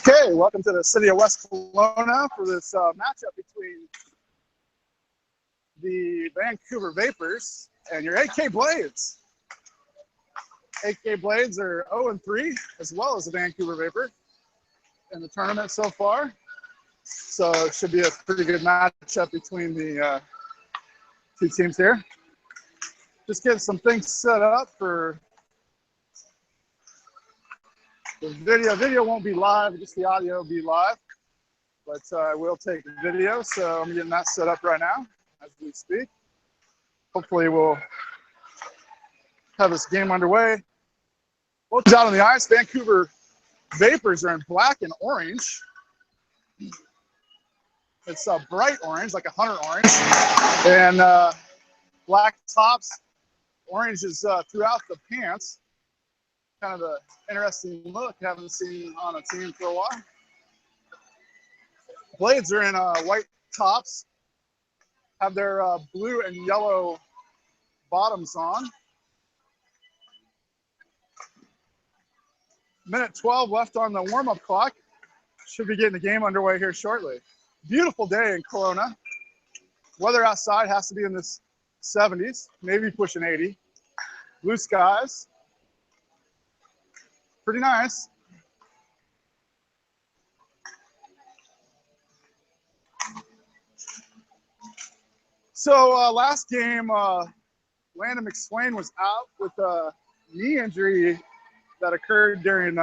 Okay, welcome to the city of West Kelowna for this matchup between the Vancouver Vapors and your AK Blades. AK Blades are 0-3, as well as the Vancouver Vapor in the tournament so far. So it should be a pretty good matchup between the two teams here. Just getting some things set up for the video. Video won't be live, just the audio will be live, but I will take the video. So I'm getting that set up right now as we speak. Hopefully we'll have this game underway. Both out on the ice. Vancouver Vapors are in black and orange. It's a bright orange, like a hunter orange, and black tops. Orange is throughout the pants. Kind of an interesting look. Haven't seen on a team for a while. Blades are in white tops. Have their blue and yellow bottoms on. Minute 12 left on the warm-up clock. Should be getting the game underway here shortly. Beautiful day in Kelowna. Weather outside has to be in the 70s, maybe pushing 80. Blue skies. Pretty nice. So last game, Landon McSwain was out with a knee injury that occurred during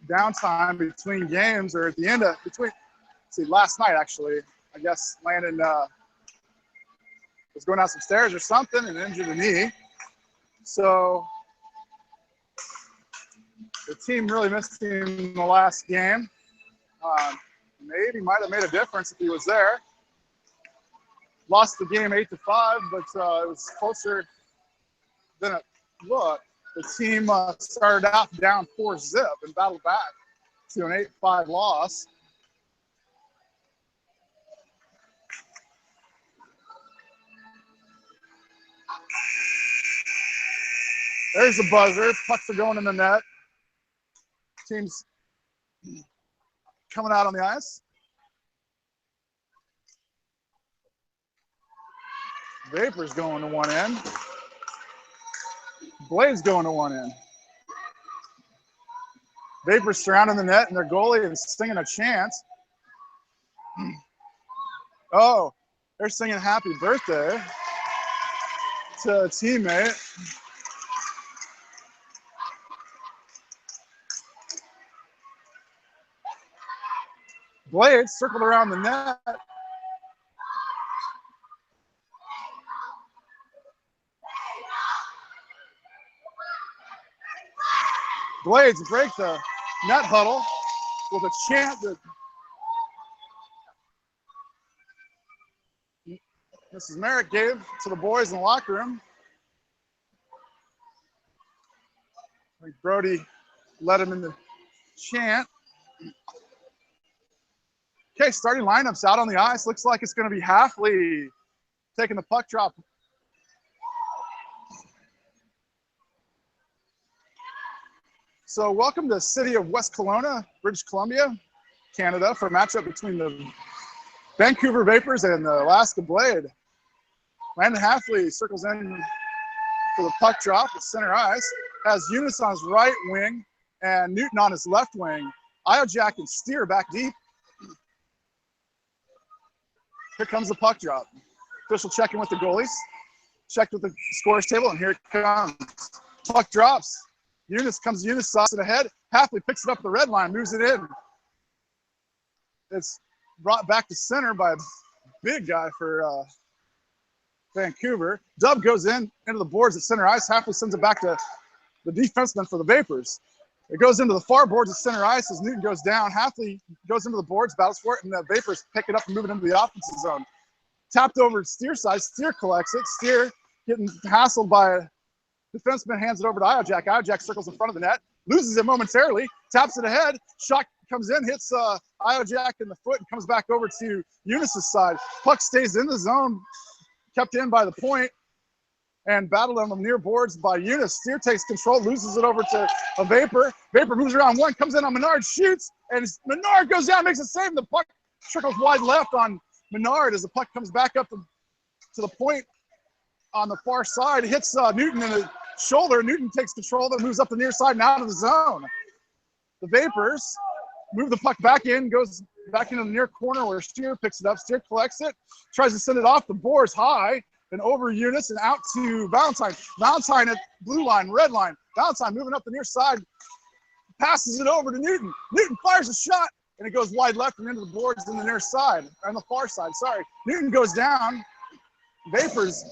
downtime between games, or at the end of last night actually. I guess Landon was going down some stairs or something and injured the knee. So the team really missed him in the last game. Maybe might have made a difference if he was there. Lost the game 8-5, but it was closer than it looked. The team started out down 4-0 and battled back to an 8-5 loss. There's the buzzer. Pucks are going in the net. Team's coming out on the ice. Vapors going to one end. Blades going to one end. Vapors surrounding the net, and their goalie is singing a chant. Oh, they're singing happy birthday to a teammate. Blades circled around the net. Blades break the net huddle with a chant that Mrs. Merrick gave to the boys in the locker room. I think Brody led him in the chant. Okay, starting lineups out on the ice. Looks like it's going to be Halfley taking the puck drop. So welcome to the city of West Kelowna, British Columbia, Canada, for a matchup between the Vancouver Vapors and the Alaska Blade. Landon Halfley circles in for the puck drop at center ice. Has Eunice on his right wing and Newton on his left wing. Iojack and Steer back deep. Here comes the puck drop. Official checking with the goalies. Checked with the scores table, and here it comes. Puck drops. Eunice sauce it ahead. Halfley picks it up at the red line, moves it in. It's brought back to center by a big guy for Vancouver. Dub goes into the boards at center ice. Halfley sends it back to the defenseman for the Vapors. It goes into the far boards at center ice as Newton goes down. Halfley goes into the boards, battles for it, and the Vapors pick it up and move it into the offensive zone. Tapped over to Steer side. Steer collects it. Steer getting hassled by a defenseman, hands it over to Iojack. Iojack circles in front of the net, loses it momentarily, taps it ahead. Shot comes in, hits Iojack in the foot, and comes back over to Eunice's side. Puck stays in the zone, kept in by the point. and battled on the near boards by Eunice. Steer takes control, loses it over to a Vapor. Vapor moves around one, comes in on Menard, shoots, and Menard goes down, makes a save. The puck trickles wide left on Menard as the puck comes back up to the point on the far side, hits Newton in the shoulder. Newton takes control, then moves up the near side and out of the zone. The Vapors move the puck back in, goes back into the near corner where Steer picks it up. Steer collects it, tries to send it off the boards high and over Eunice and out to Valentine. Valentine at blue line, red line. Valentine moving up the near side, passes it over to Newton. Newton fires a shot and it goes wide left and into the boards on the near side, on the far side, sorry. Newton goes down. Vapors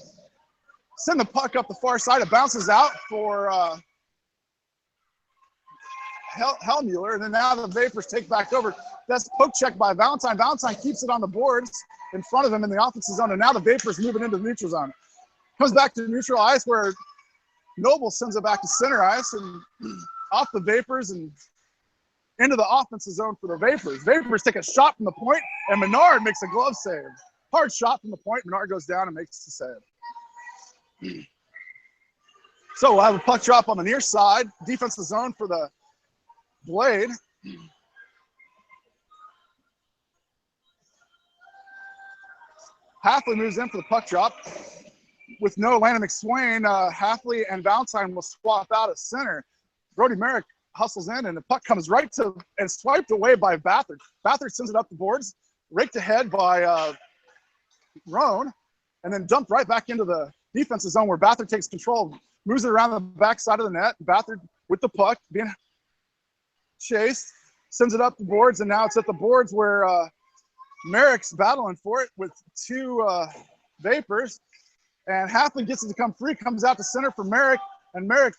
send the puck up the far side. It bounces out for Hellmuller, and then now the Vapors take back over. That's poke check by Valentine. Valentine keeps it on the boards in front of him in the offensive zone, and now the Vapors moving into the neutral zone. Comes back to neutral ice where Noble sends it back to center ice and off the Vapors and into the offensive zone for the Vapors. Vapors take a shot from the point, and Menard makes a glove save. Hard shot from the point. Menard goes down and makes the save. So we'll have a puck drop on the near side, defensive zone for the Blade. Halfley moves in for the puck drop. With no Landon McSwain, Halfley and Valentine will swap out at center. Brody Merrick hustles in, and the puck comes right to and swiped away by Bathard. Bathard sends it up the boards, raked ahead by Roan, and then dumped right back into the defensive zone where Bathard takes control, moves it around the back side of the net. Bathard with the puck, being chased, sends it up the boards, and now it's at the boards where Merrick's battling for it with two Vapors. And Halfley gets it to come free, comes out to center for Merrick, and Merrick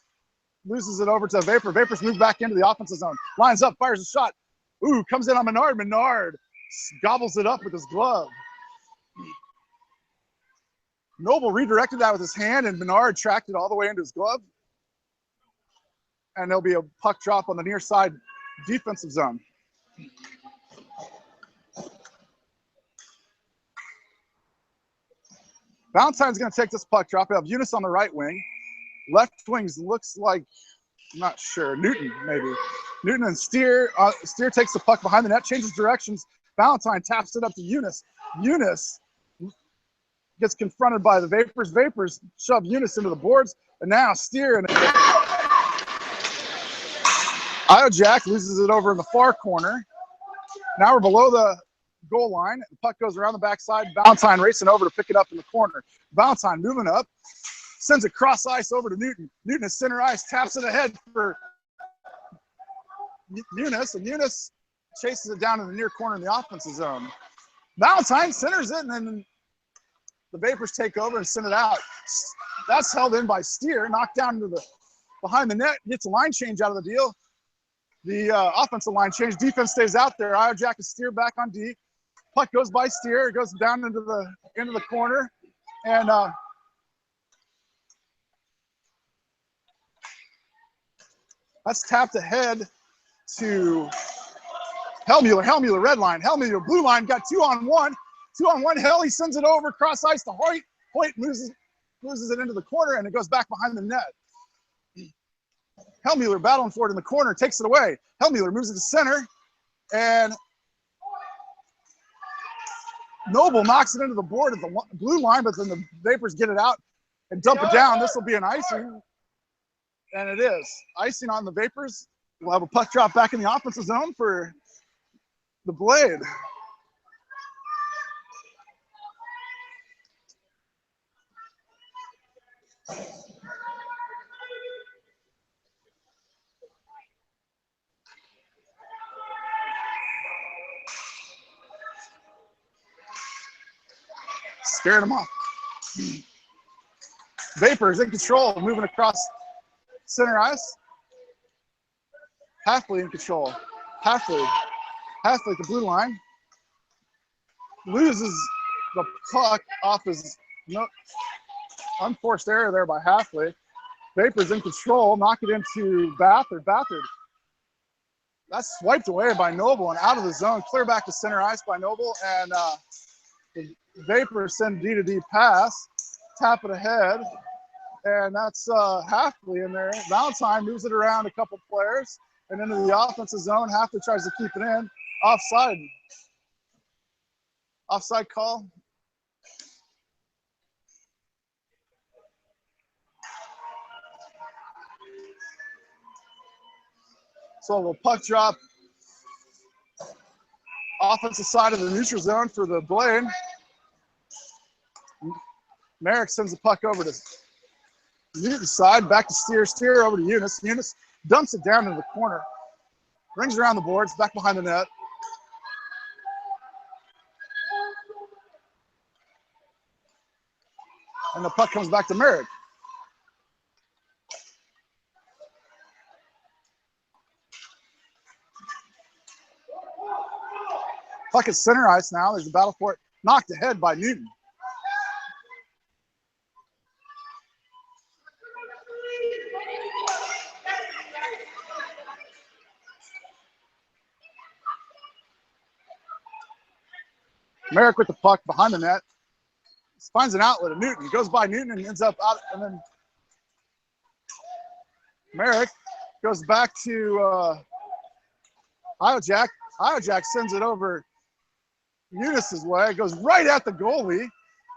loses it over to Vapor. Vapors move back into the offensive zone. Lines up, fires a shot. Ooh, comes in on Menard. Menard gobbles it up with his glove. Noble redirected that with his hand, and Menard tracked it all the way into his glove. And there'll be a puck drop on the near side defensive zone. Valentine's going to take this puck drop. We have Eunice on the right wing. Left wings looks like, I'm not sure, Newton maybe. Newton and Steer. Steer takes the puck behind the net, changes directions. Valentine taps it up to Eunice. Eunice gets confronted by the Vapors. Vapors shove Eunice into the boards. And now Steer and Iojack loses it over in the far corner. Now we're below the goal line. The puck goes around the backside. Valentine racing over to pick it up in the corner. Valentine moving up, sends it cross ice over to Newton. Newton is center ice, taps it ahead for Eunice, and Eunice chases it down in the near corner in the offensive zone. Valentine centers it, and then the Vapors take over and send it out. That's held in by Steer, knocked down into the behind the net, gets a line change out of the deal. The offensive line change, defense stays out there. Iojack is Steer back on D. Puck goes by Steer, it goes down into the corner, and that's tapped ahead to Hellmuller. Hellmuller, red line. Hellmuller, blue line, got 2-on-1. 2-on-1, Hell, he sends it over, cross ice to Hoyt. Hoyt loses it into the corner, and it goes back behind the net. Hellmuller battling for it in the corner, takes it away. Hellmuller moves it to center, and Noble knocks it into the board at the blue line, but then the Vapors get it out and dump it down. This will be an icing, and it is. Icing on the Vapors. We'll have a puck drop back in the offensive zone for the Blade. Scaring them off. Vapors in control, moving across center ice. Halfley in control. Halfley at the blue line. Loses the puck off his unforced error there by Halfley. Vapors in control, knock it into Bathard. Bathard. That's swiped away by Noble and out of the zone. Clear back to center ice by Noble, and the Vapors send D-to-D pass, tap it ahead And that's Halfley in there. Valentine moves it around a couple players and into the offensive zone. Halfley tries to keep it in. Offside. Offside call. So a puck drop. Offensive side of the neutral zone for the Blade. Merrick sends the puck over to Newton's side, back to Steer over to Eunice. Eunice dumps it down into the corner, brings around the boards, back behind the net. And the puck comes back to Merrick. Puck at center ice now. There's a battle for it. Knocked ahead by Newton. Merrick with the puck behind the net. Finds an outlet of Newton. Goes by Newton and ends up out. And then Merrick goes back to Iojak. Iojak sends it over Eunice's way. It goes right at the goalie.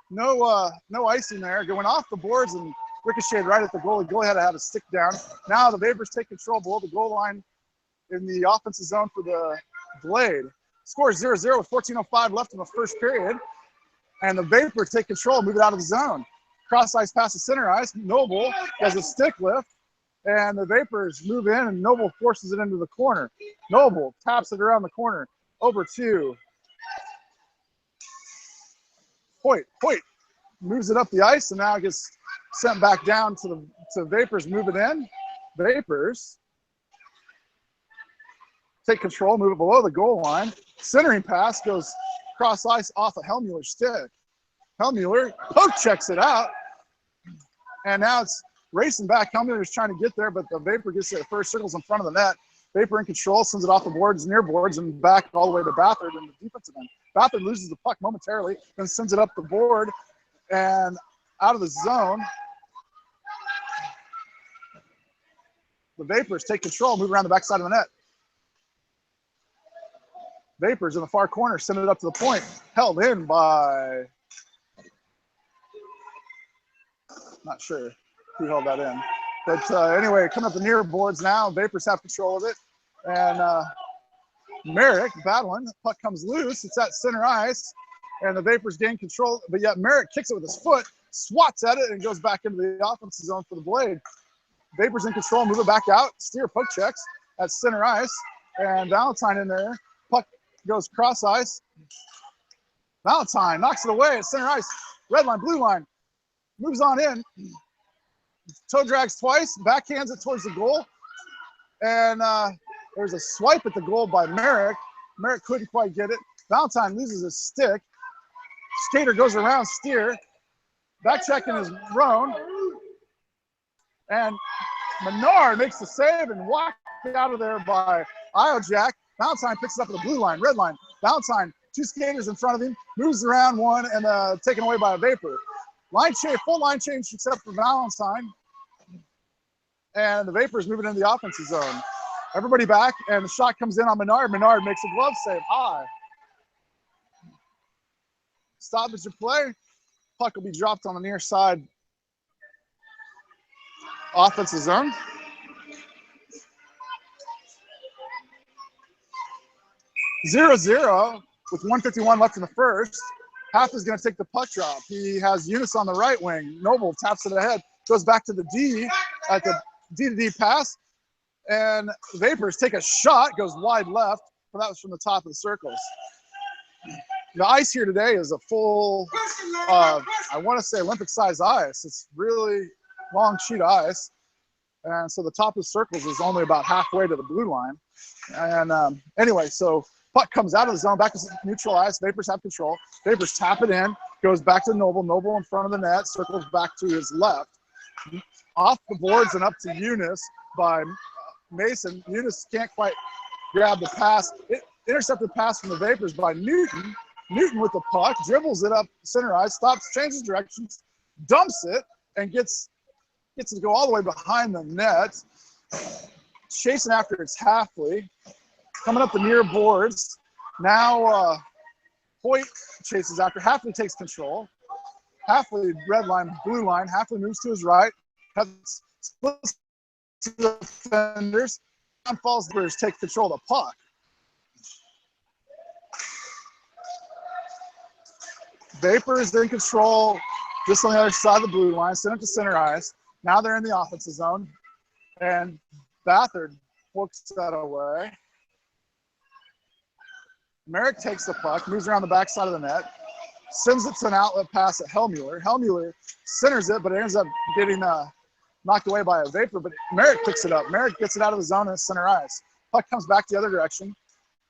No icing there. Going off the boards and ricocheted right at the goalie. Goalie had to have a stick down. Now the Vapors take control below the goal line in the offensive zone for the Blade. Score 0-0 with 14:05 left in the first period. And the Vapors take control, move it out of the zone. Cross ice pass to center ice. Noble does a stick lift. And the Vapors move in, and Noble forces it into the corner. Noble taps it around the corner. Over to Hoyt. Hoyt moves it up the ice, and now it gets sent back down to Vapors, move it in. Vapors take control, move it below the goal line. Centering pass goes cross ice off a Hellmuller's stick. Hellmuller poke checks it out, and now it's racing back. Hellmuller's trying to get there, but the Vapor gets it first, circles in front of the net. Vapor in control, sends it off the boards, near boards, and back all the way to Bathard in the defensive end. Bathard loses the puck momentarily, then sends it up the board and out of the zone. The Vapors take control, move around the backside of the net. Vapors in the far corner, send it up to the point. Held in by, not sure who held that in. But anyway, coming up the near boards now, Vapors have control of it. And Merrick battling, the puck comes loose. It's at center ice, and the Vapors gain control. But yet Merrick kicks it with his foot, swats at it, and goes back into the offensive zone for the Blade. Vapors in control, move it back out. Steer poke checks at center ice, and Valentine in there. Puck goes cross ice. Valentine knocks it away at center ice. Red line, blue line. Moves on in. Toe drags twice, backhands it towards the goal. And there's a swipe at the goal by Merrick. Merrick couldn't quite get it. Valentine loses his stick. Skater goes around Steer. Back checking is Roan. And Menard makes the save and whacked out of there by Iojak. Valentine picks it up at the blue line, red line. Valentine, two skaters in front of him, moves around one and taken away by a Vapor. Line change, full line change except for Valentine. And the Vapors moving into the offensive zone. Everybody back, and the shot comes in on Menard. Menard makes a glove save high. Stoppage of play. Puck will be dropped on the near side offensive zone. (0-0) with 1:51 left in the first. Half is going to take the puck drop. He has Eunice on the right wing. Noble taps it ahead, goes back to the D at the D-to-D pass, and the Vapors take a shot, goes wide left, but that was from the top of the circles. The ice here today is a full, I want to say Olympic-size ice. It's really long sheet of ice, and so the top of the circles is only about halfway to the blue line. And anyway, so puck comes out of the zone, back to neutral ice. Vapors have control. Vapors tap it in, goes back to Noble. Noble in front of the net, circles back to his left. Off the boards and up to Eunice by Mason. Eunice can't quite grab the pass. It intercepted the pass from the Vapors by Newton. Newton with the puck, dribbles it up center ice, stops, changes directions, dumps it, and gets gets it to go all the way behind the net. Chasing after it's Halfley. Coming up the near boards. Now Hoyt chases after. Halfley takes control. Halfley, red line, blue line. Halfley moves to his right. Splits to the defenders. Down falls, the Bears take control of the puck. Vapors in control just on the other side of the blue line. Send it to center ice. Now they're in the offensive zone. And Bathard hooks that away. Merrick takes the puck, moves around the backside of the net, sends it to an outlet pass at Hellmuller. Hellmuller centers it, but it ends up getting knocked away by a Vapor, but Merrick picks it up. Merrick gets it out of the zone and center ice. Puck comes back the other direction,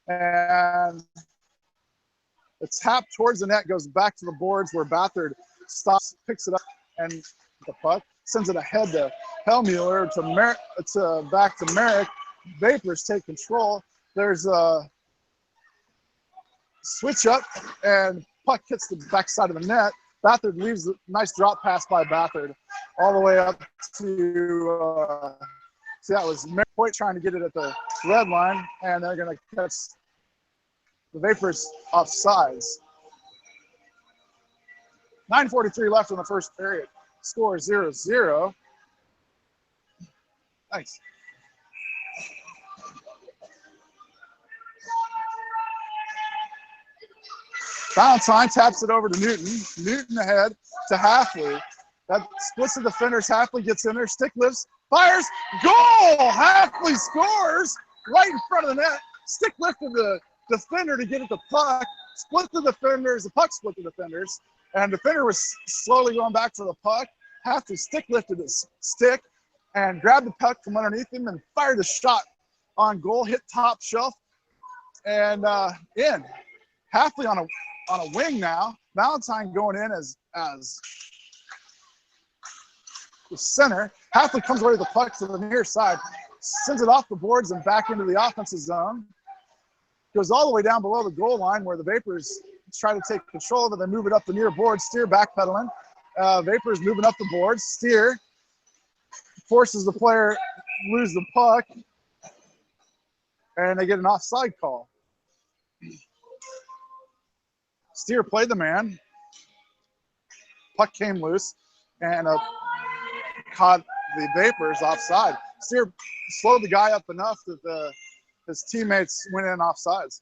and it's tapped towards the net, goes back to the boards where Bathard stops, picks it up, and the puck sends it ahead to Hellmuller, back to Merrick. Vapors take control. There's a switch up, and puck hits the backside of the net. Bathard leaves a nice drop pass by Bathard all the way up to, see, that was Merrick Hoyt trying to get it at the red line, and they're going to catch the Vapors offsides. 9:43 left in the first period. Score 0-0. Nice. Valentine taps it over to Newton. Newton ahead to Halfley. That splits the defenders. Halfley gets in there. Stick lifts. Fires. Goal! Halfley scores right in front of the net. Stick lifted the defender to get at the puck. Split the defenders. The puck split the defenders. And the defender was slowly going back to the puck. Halfley stick lifted his stick and grabbed the puck from underneath him and fired a shot on goal. Hit top shelf and in. Halfley on a wing now. Valentine going in as the center. Halfley comes away with the puck to the near side, sends it off the boards and back into the offensive zone. Goes all the way down below the goal line where the Vapors try to take control of it. They move it up the near board. Steer backpedaling. Vapors moving up the boards. Steer forces the player lose the puck, and they get an offside call. Steer played the man. Puck came loose and caught the Vapors offside. Steer slowed the guy up enough that his teammates went in offsides.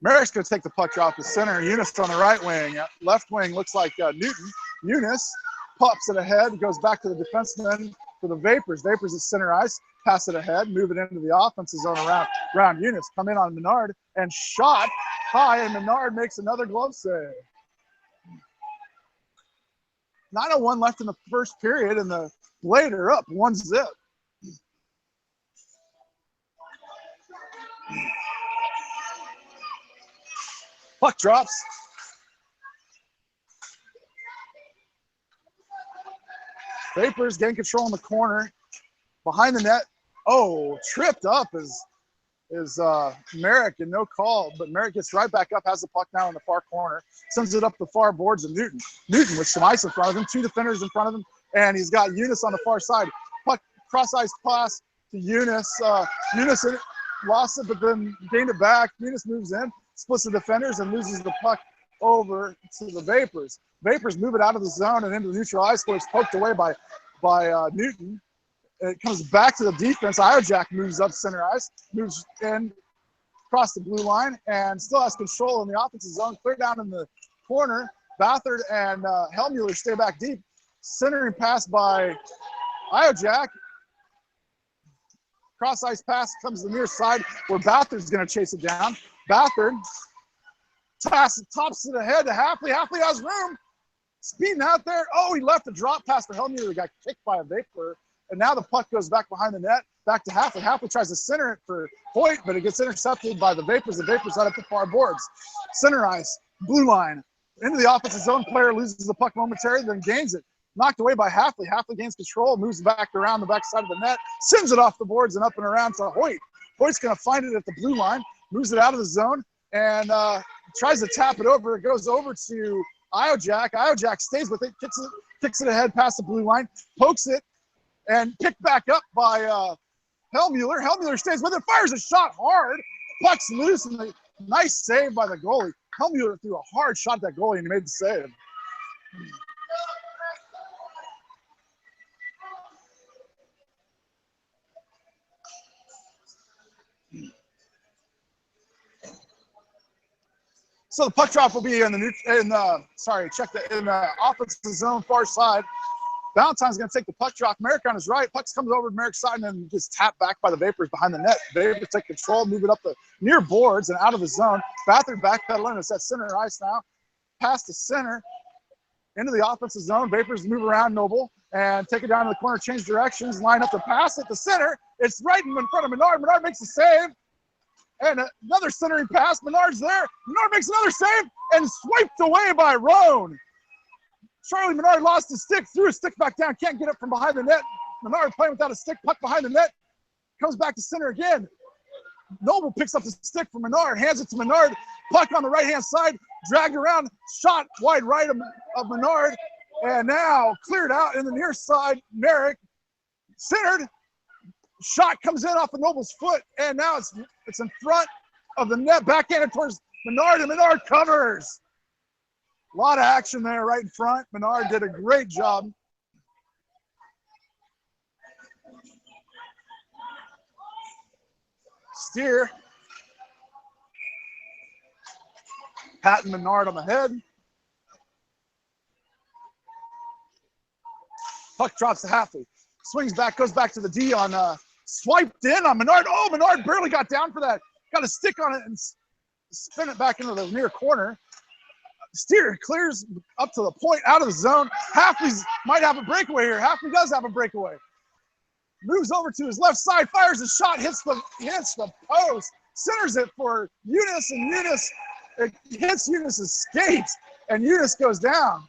Merrick's going to take the puck drop to center. Eunice on the right wing. Left wing looks like Newton. Eunice pops it ahead, goes back to the defenseman for the Vapors. Vapors at center ice. Pass it ahead, move it into the offensive zone around Eunice. Come in on Menard and shot high, and Menard makes another glove save. 9:01 left in the first period, and the Blade are up 1-0. Puck drops. Vapors getting control in the corner. Behind the net. Oh, tripped up is Merrick, and no call, but Merrick gets right back up, has the puck now in the far corner, sends it up the far boards of Newton. Newton with some ice in front of him, two defenders in front of him, and he's got Eunice on the far side. Puck cross-ice pass to Eunice. Eunice lost it, but then gained it back. Eunice moves in, splits the defenders, and loses the puck over to the Vapors. Vapors move it out of the zone and into the neutral ice where it's poked away by Newton. It comes back to the defense. Iojak moves up center ice, moves in across the blue line, and still has control in the offensive zone. Clear down in the corner. Bathard and Hellmuller stay back deep. Centering pass by Iojak. Cross ice pass comes to the near side where Bathard's going to chase it down. Bathard tops it ahead to Halfley. Halfley has room. Speeding out there. Oh, he left a drop pass for Hellmuller that got kicked by a Vapor. And now the puck goes back behind the net, back to Halfley. Halfley tries to center it for Hoyt, but it gets intercepted by the Vapors. The Vapors out at the far boards. Center ice, blue line. Into the offensive zone, player loses the puck momentarily, then gains it. Knocked away by Halfley. Halfley gains control, moves back around the backside of the net, sends it off the boards and up and around to Hoyt. Hoyt's going to find it at the blue line, moves it out of the zone, and tries to tap it over. It goes over to Iojak. Iojak stays with it, kicks it ahead past the blue line, pokes it and picked back up by Hellmuller. Hellmuller stays with it, fires a shot hard. Puck's loose, and a nice save by the goalie. Hellmuller threw a hard shot at that goalie, and he made the save. So the puck drop will be in the offensive zone far side. Valentine's going to take the puck drop. Merrick on his right. Puck comes over to Merrick's side and then gets tapped back by the Vapors behind the net. Vapors take control, move it up the near boards and out of the zone. Bathard backpedaling. It's at center ice now. Past the center into the offensive zone. Vapors move around Noble and take it down to the corner, change directions, line up the pass at the center. It's right in front of Menard. Menard makes the save. And another centering pass. Menard's there. Menard makes another save and swiped away by Roan. Charlie Menard lost his stick, threw his stick back down, can't get it from behind the net. Menard playing without a stick, puck behind the net, comes back to center again. Noble picks up the stick from Menard, hands it to Menard, puck on the right-hand side, dragged around, shot wide right of Menard, and now cleared out in the near side. Merrick centered, shot comes in off of Noble's foot, and now it's in front of the net, backhanded towards Menard, and Menard covers. A lot of action there right in front. Menard did a great job. Steer. Patting Menard on the head. Puck drops to Halfley. Swings back, goes back to the D on swiped in on Menard. Oh, Menard barely got down for that. Got a stick on it and spin it back into the near corner. Steer clears up to the point, out of the zone. Halfley might have a breakaway here. Halfley does have a breakaway. Moves over to his left side, fires a shot, hits the post, centers it for Eunice, and Eunice, it hits Eunice's skate, and Eunice goes down.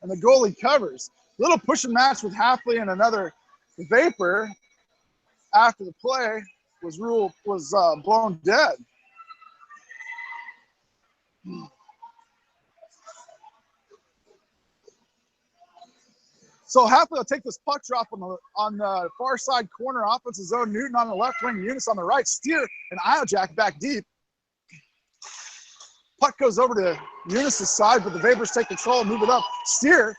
And the goalie covers. Little push and match with Halfley and another Vapor after the play was blown dead. So Halfley will take this puck drop on the far side corner, offensive zone. Newton on the left wing, Eunice on the right. Steer and Iojack back deep. Puck goes over to Eunice's side, but the Vapors take control and move it up. Steer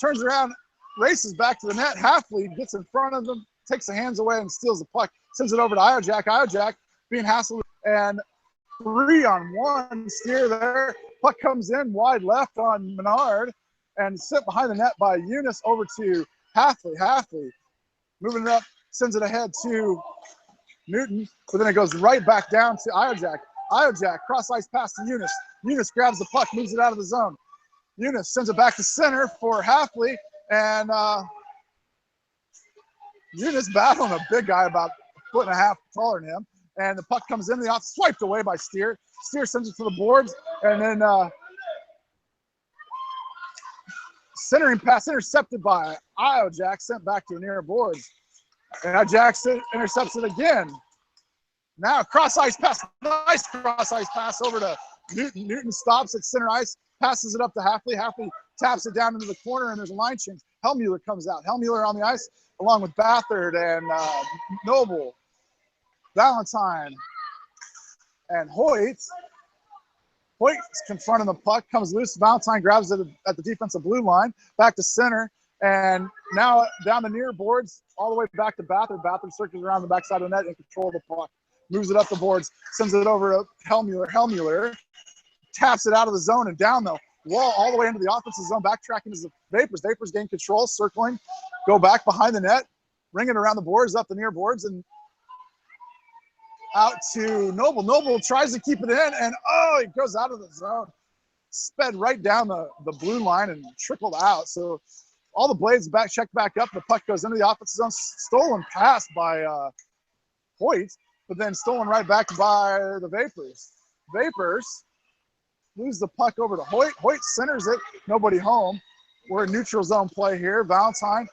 turns around, races back to the net. Halfley gets in front of them, takes the hands away and steals the puck. Sends it over to Iojack. Iojack being hassled, and 3-on-1. Steer there. Puck comes in wide left on Menard and sent behind the net by Eunice over to Halfley. Halfley moving it up, sends it ahead to Newton, but then it goes right back down to Iojack. Iojack, cross ice pass to Eunice. Eunice grabs the puck, moves it out of the zone. Eunice sends it back to center for Halfley, and Eunice battling a big guy about 1.5 feet taller than him, and the puck comes in the off, swiped away by Steer. Steer sends it to the boards, and then centering pass intercepted by Iojack, sent back to the near boards. And Iojack intercepts it again. Now cross ice pass, nice cross ice pass over to Newton. Newton stops at center ice, passes it up to Halfley. Halfley taps it down into the corner, and there's a line change. Hellmuller comes out. Hellmuller on the ice along with Bathard and Noble, Valentine, and Hoyt. Hoyt's confronting the puck, comes loose. Valentine grabs it at the defensive blue line, back to center, and now down the near boards, all the way back to Bathard. Bathard circles around the backside of the net in control of the puck. Moves it up the boards, sends it over to Hellmuller. Hellmuller taps it out of the zone and down the wall all the way into the offensive zone, backtracking as the Vapors. Vapors gain control, circling, go back behind the net, ring it around the boards, up the near boards, and out to Noble. Noble tries to keep it in, and it goes out of the zone. Sped right down the blue line and trickled out. So all the blades checked back up. The puck goes into the offensive zone. Stolen pass by Hoyt, but then stolen right back by the Vapors. Vapors lose the puck over to Hoyt. Hoyt centers it. Nobody home. We're in neutral zone play here. Valentine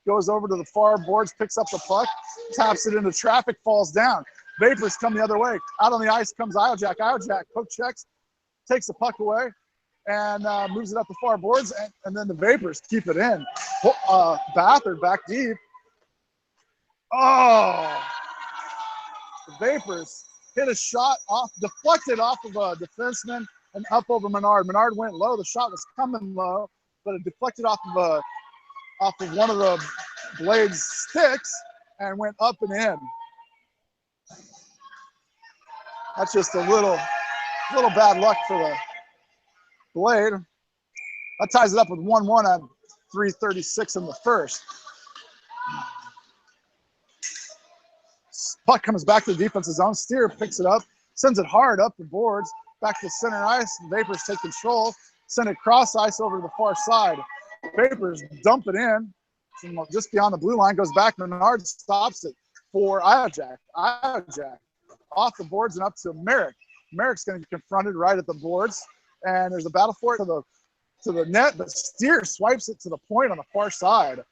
goes over to the far boards, picks up the puck, taps it into traffic, falls down. Vapors come the other way. Out on the ice comes Iojack. Iojack poke checks, takes the puck away, and moves it up the far boards, and then the Vapors keep it in. Bathard back deep, Oh, the Vapors hit a shot off, deflected off of a defenseman and up over Menard. Menard went low. The shot was coming low, but it deflected off of one of the Blade's sticks and went up and in. That's just a little bad luck for the Blade. That ties it up with 1-1 at 3:36 in the first. Puck comes back to the defensive zone. Steer picks it up, sends it hard up the boards, back to center ice. The Vapors take control, send it cross ice over to the far side. Vapors dump it in, just beyond the blue line, goes back. Menard stops it for Iojak. Iojak off the boards and up to Merrick. Merrick's going to be confronted right at the boards, and there's a battle for it to the net, but Steer swipes it to the point on the far side.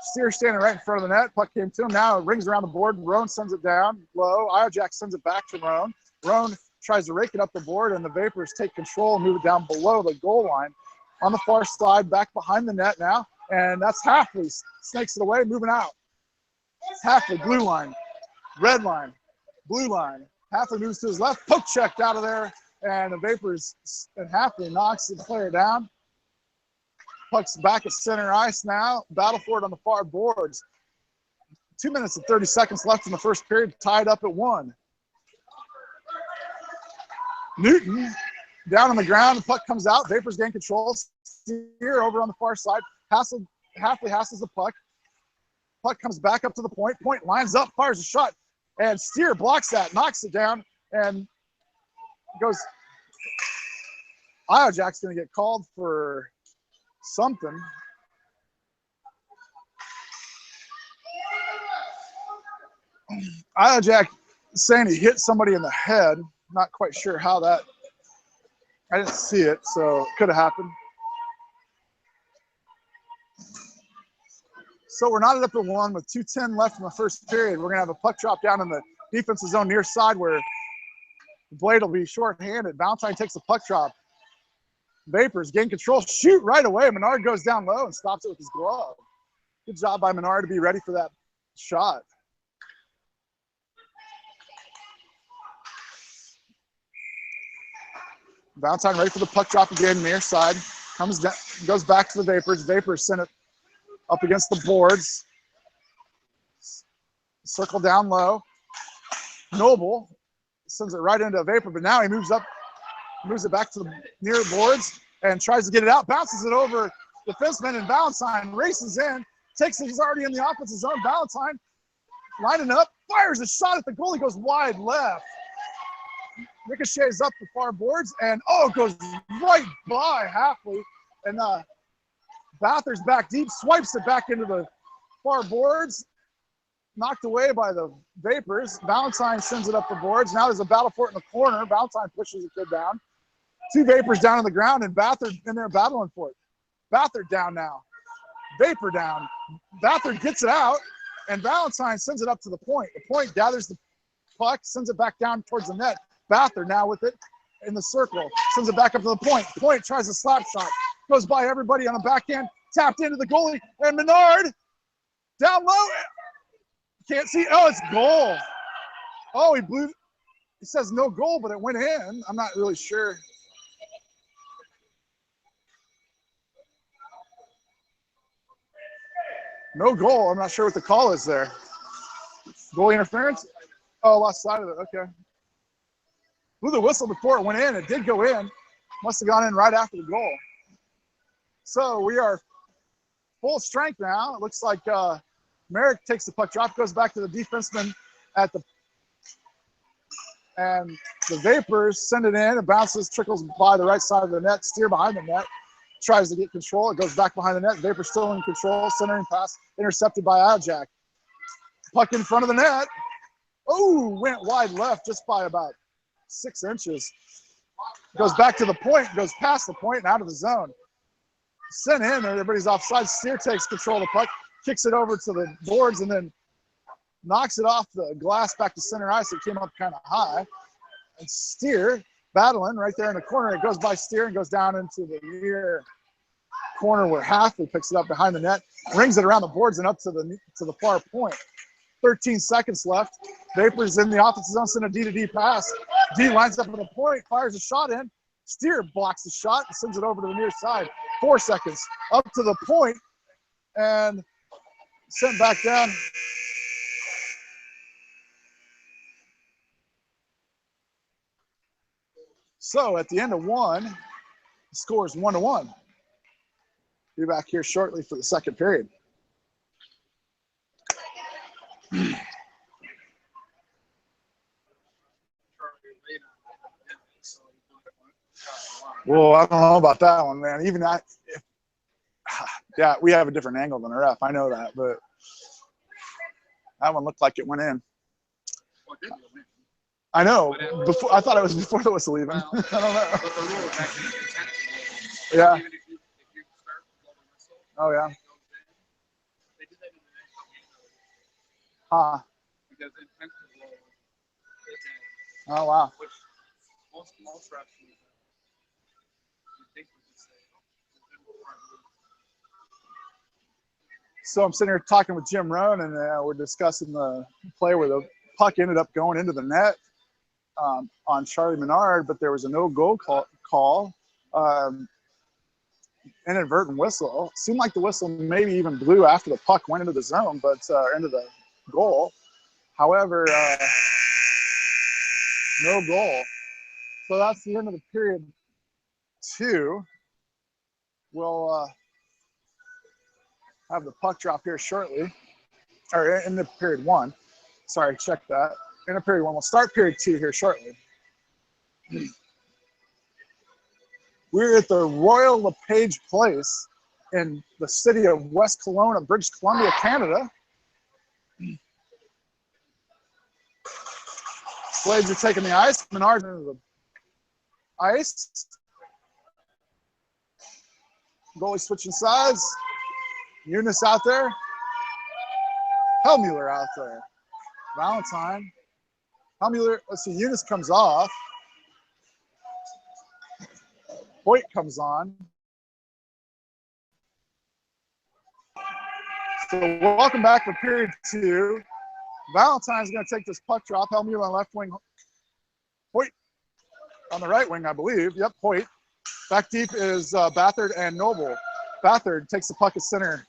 Steer standing right in front of the net. Puck came to him. Now it rings around the board. Roan sends it down low. Iojak sends it back to Roan. Roan tries to rake it up the board, and the Vapors take control and move it down below the goal line. On the far side, back behind the net now, and that's Halfley. Snakes it away, moving out. Halfley, blue line, red line, blue line. Halfley moves to his left, poke checked out of there, and the Vapors and Halfley knocks the player down. Puck's back at center ice now. Battle for it on the far boards. 2 minutes and 30 seconds left in the first period, tied up at 1. Newton down on the ground, the puck comes out. Vapors gain control. Steer over on the far side. Halfley hassles the puck. Puck comes back up to the point. Point lines up, fires a shot, and Steer blocks that, knocks it down, and goes. Iojak's going to get called for something. Iojak saying he hit somebody in the head. Not quite sure how that. I didn't see it, so it could have happened. So we're knotted up at 1 with 2:10 left in the first period. We're going to have a puck drop down in the defensive zone near side where the Blade will be short-handed. Valentine takes the puck drop. Vapors gain control, shoot right away. Menard goes down low and stops it with his glove. Good job by Menard to be ready for that shot. Valentine ready for the puck drop again, near side. Comes down, goes back to the Vapors. Vapors send it up against the boards. Circle down low. Noble sends it right into a Vapor, but now he moves it back to the near boards and tries to get it out. Bounces it over defenseman, and Valentine races in. Takes it, he's already in the offensive zone. Valentine lining up, fires a shot at the goal. He goes wide left. Ricochets up the far boards, and goes right by Halfley. And Bathur's back deep, swipes it back into the far boards. Knocked away by the Vapors. Valentine sends it up the boards. Now there's a battle for it in the corner. Valentine pushes the kid down. 2 Vapors down on the ground, and Bathurd in there battling for it. Bathurd down now. Vapor down. Bathurd gets it out, and Valentine sends it up to the point. The point gathers the puck, sends it back down towards the net. Bathurd now with it in the circle, sends it back up to the point. Point tries a slap shot, goes by everybody on the backhand, tapped into the goalie, and Menard down low. Can't see. Oh, it's goal. Oh, he blew. He says no goal, but it went in. I'm not really sure. No goal. I'm not sure what the call is there. Goalie interference? Oh, lost sight of it. Okay. Blew the whistle before it went in. It did go in. Must have gone in right after the goal. So we are full strength now. It looks like Merrick takes the puck drop, goes back to the defenseman and the Vapors send it in. It bounces, trickles by the right side of the net, Steer behind the net, tries to get control. It goes back behind the net. Vapors still in control. Centering pass intercepted by Iojak. Puck in front of the net. Oh, went wide left just by about 6 inches. Goes back to the point, goes past the point and out of the zone. Sent in, everybody's offside. Steer takes control of the puck, kicks it over to the boards, and then knocks it off the glass back to center ice. It came up kind of high. And Steer battling right there in the corner. It goes by Steer and goes down into the near corner where Halfley picks it up behind the net, rings it around the boards and up to the far point. 13 seconds left. Vapors in the offensive zone, send a D to D pass. D lines up at the point, fires a shot in. Steer blocks the shot and sends it over to the near side. 4 seconds up to the point and sent back down. So at the end of one, the score is 1-1. Be back here shortly for the second period. Well, I don't know about that one, man. Even that, yeah, we have a different angle than the ref. I know that, but that one looked like it went in. I know. Before, I thought it was before the whistle even. Well, I don't know. But the rule is actually yeah. Even if you start with the whistle, oh yeah. They did that in the next game. Huh. Because it meant to blow. Oh wow. Which most refs think would just say. So I'm sitting here talking with Jim Rohn, and we're discussing the play where the puck ended up going into the net. On Charlie Menard, but there was a no-goal call, inadvertent whistle. Seemed like the whistle maybe even blew after the puck went into the zone, but into the goal. However, no goal. So that's the end of the period 2. We'll have the puck drop here shortly, or in the period 1. Sorry, check that. In a period 1. We'll start period 2 here shortly. We're at the Royal LePage Place in the city of West Kelowna, British Columbia, Canada. Blades are taking the ice. Menard into the ice. Goalie switching sides. Eunice out there. Hellmuller out there. Valentine. Hellmuller, let's see, Eunice comes off. Hoyt comes on. So welcome back for period 2. Valentine's going to take this puck drop. Hellmuller on left wing. Hoyt on the right wing, I believe. Yep, Hoyt. Back deep is Bathard and Noble. Bathard takes the puck at center,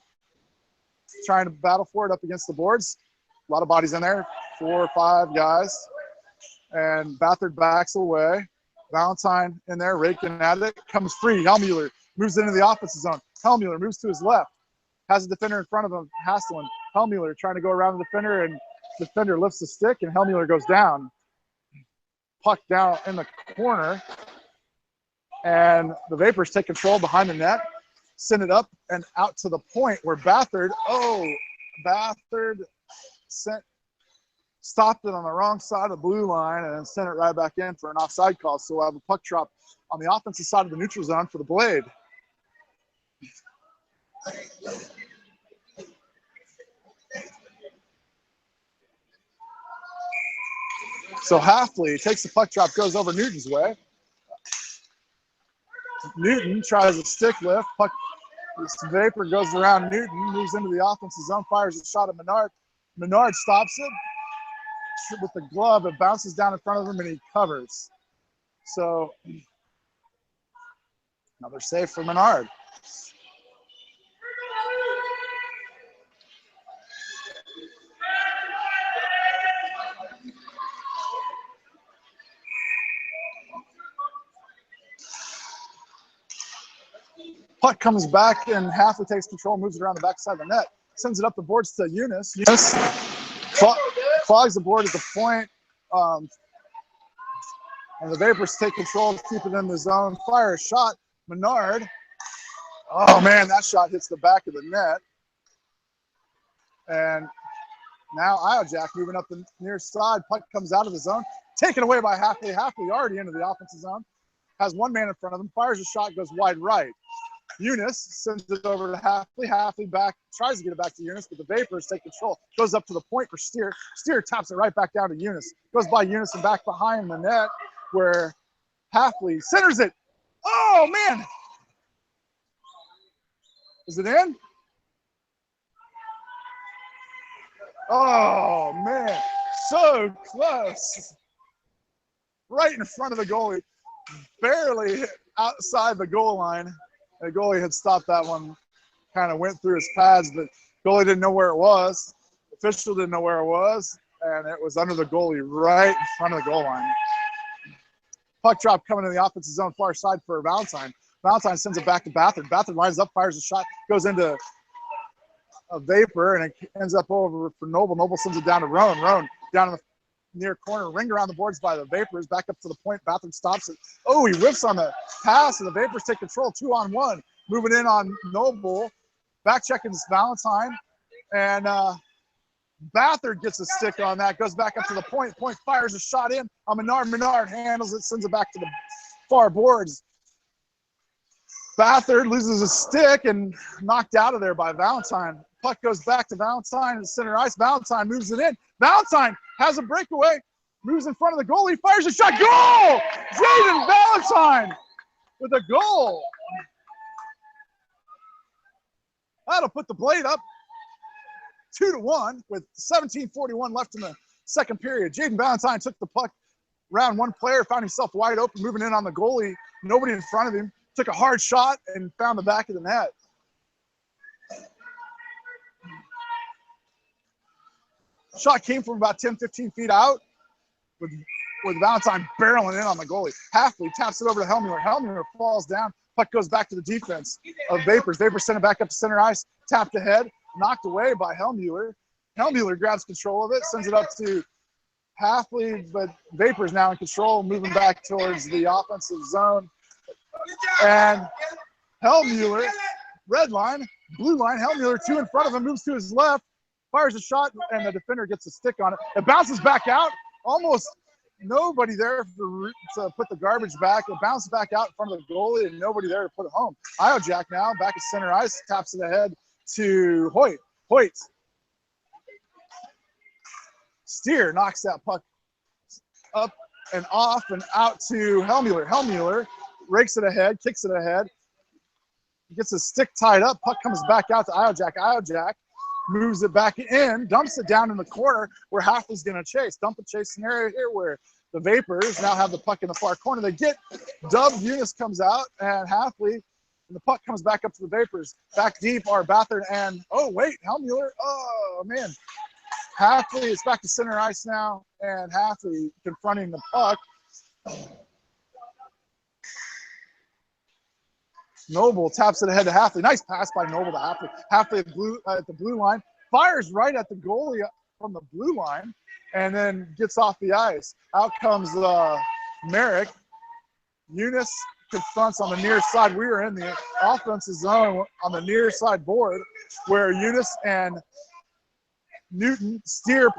trying to battle for it up against the boards. A lot of bodies in there, 4 or 5 guys. And Bathard backs away. Valentine in there, raking at it, comes free. Hellmuller moves into the offensive zone. Hellmuller moves to his left, has a defender in front of him, Haslin. Hellmuller trying to go around the defender, and the defender lifts the stick, and Hellmuller goes down. Puck down in the corner, and the Vapors take control behind the net, send it up and out to the point where Bathard stopped it on the wrong side of the blue line and sent it right back in for an offside call. So we'll have a puck drop on the offensive side of the neutral zone for the Blade. So Halfley takes the puck drop, goes over Newton's way. Newton tries a stick lift. Puck, this Vapor goes around Newton, moves into the offensive zone, fires a shot at Menard. Menard stops it with the glove. It bounces down in front of him, and he covers. So another save for Menard. Puck comes back, and Halfley takes control, moves it around the backside of the net, sends it up the boards to Eunice. Eunice clogs the board at the point, and the Vapors take control, keep it in the zone, fire a shot. Menard, oh man, that shot hits the back of the net. And now Iojack moving up the near side. Puck comes out of the zone, taken away by Halfley. Halfley already into the offensive zone, has one man in front of him, fires a shot, goes wide right. Eunice sends it over to Halfley. Halfley back, tries to get it back to Eunice, but the Vapors take control. Goes up to the point for Steer. Steer taps it right back down to Eunice. Goes by Eunice and back behind the net where Halfley centers it. Oh, man. Is it in? Oh, man. So close. Right in front of the goalie. Barely outside the goal line. The goalie had stopped that one. Kind of went through his pads, but goalie didn't know where it was. Official didn't know where it was. And it was under the goalie right in front of the goal line. Puck drop coming in the offensive zone, far side for Valentine. Valentine sends it back to Bathard. Bathard lines up, fires a shot, goes into a Vapor, and it ends up over for Noble. Noble sends it down to Roan. Roan down in the near corner, ringed around the boards by the Vapors, back up to the point. Bathard stops it. Oh, he whiffs on the pass, and the Vapors take control 2-on-1. Moving in on Noble. Back checking Valentine, and Bathard gets a stick on that, goes back up to the point. Point fires a shot in on Menard. Menard handles it, sends it back to the far boards. Bathard loses a stick and knocked out of there by Valentine. Puck goes back to Valentine in center ice. Valentine moves it in. Valentine has a breakaway, moves in front of the goalie, fires a shot. Goal! Jaden Valentine with a goal. That'll put the Blade up 2-1 with 17:41 left in the second period. Jaden Valentine took the puck around one player, found himself wide open, moving in on the goalie. Nobody in front of him. Took a hard shot and found the back of the net. Shot came from about 10, 15 feet out with Valentine barreling in on the goalie. Halfley taps it over to Helmuer. Helmuer falls down. Puck goes back to the defense of Vapors. Vapors send it back up to center ice. Tapped ahead. Knocked away by Helmuer. Helmuer grabs control of it. Sends it up to Halfley, but Vapors now in control, moving back towards the offensive zone. And Helmuer, red line, blue line. Helmuer, two in front of him, moves to his left, fires a shot, and the defender gets a stick on it. It bounces back out. Almost nobody there to put the garbage back. It bounces back out in front of the goalie, and nobody there to put it home. Iojack now back at center ice, taps it ahead to Hoyt. Hoyt. Steer knocks that puck up and off and out to Helmuer. Helmuer rakes it ahead, kicks it ahead, gets his stick tied up. Puck comes back out to Iojack. Iojack moves it back in, dumps it down in the corner where Halfley's going to chase. Dump and chase scenario here where the Vapors now have the puck in the far corner. They get Dub. Eunice comes out, and Halfley, and the puck comes back up to the Vapors. Back deep are Bathard and, oh, wait, Helmuer. Oh, man. Halfley is back to center ice now, and Halfley confronting the puck. Noble taps it ahead to Halfley. Nice pass by Noble to Halfley. Halfley at the blue line. Fires right at the goalie from the blue line and then gets off the ice. Out comes Merrick. Eunice confronts on the near side. We are in the offensive zone on the near side board where Eunice and Newton check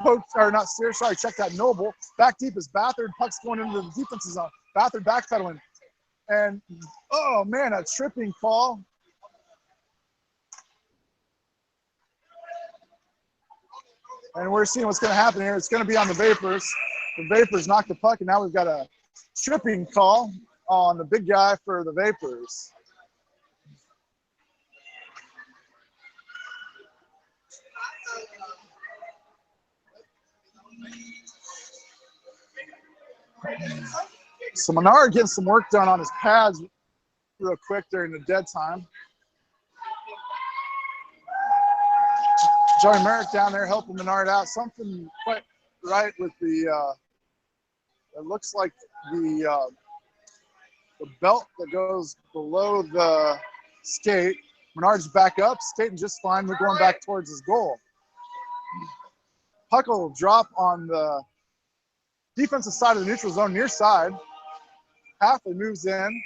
that Noble. Back deep is Bathard. Puck's going into the defensive zone. Bathard backpedaling. And, oh, man, a tripping call. And we're seeing what's going to happen here. It's going to be on the Vapors. The Vapors knock the puck, and now we've got a tripping call on the big guy for the Vapors. So Menard getting some work done on his pads real quick during the dead time. Joey Merrick down there helping Menard out. Something quite right with the, it looks like the belt that goes below the skate. Menard's back up, skating just fine. We're going back towards his goal. Puck will drop on the defensive side of the neutral zone, near side. Halfley moves in.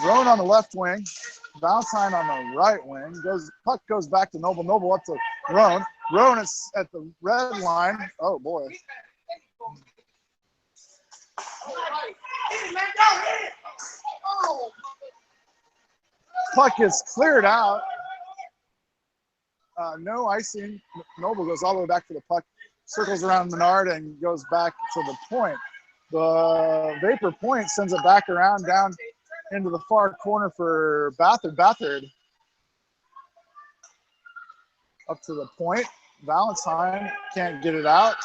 Roan on the left wing. Valentine on the right wing. Puck goes back to Noble. Noble up to Roan. Roan is at the red line. Oh, boy. Puck is cleared out. No icing. Noble goes all the way back to the puck, circles around Menard, and goes back to the point. The Vapor point sends it back around down into the far corner for Bathard. Bathard up to the point. Valentine can't get it out.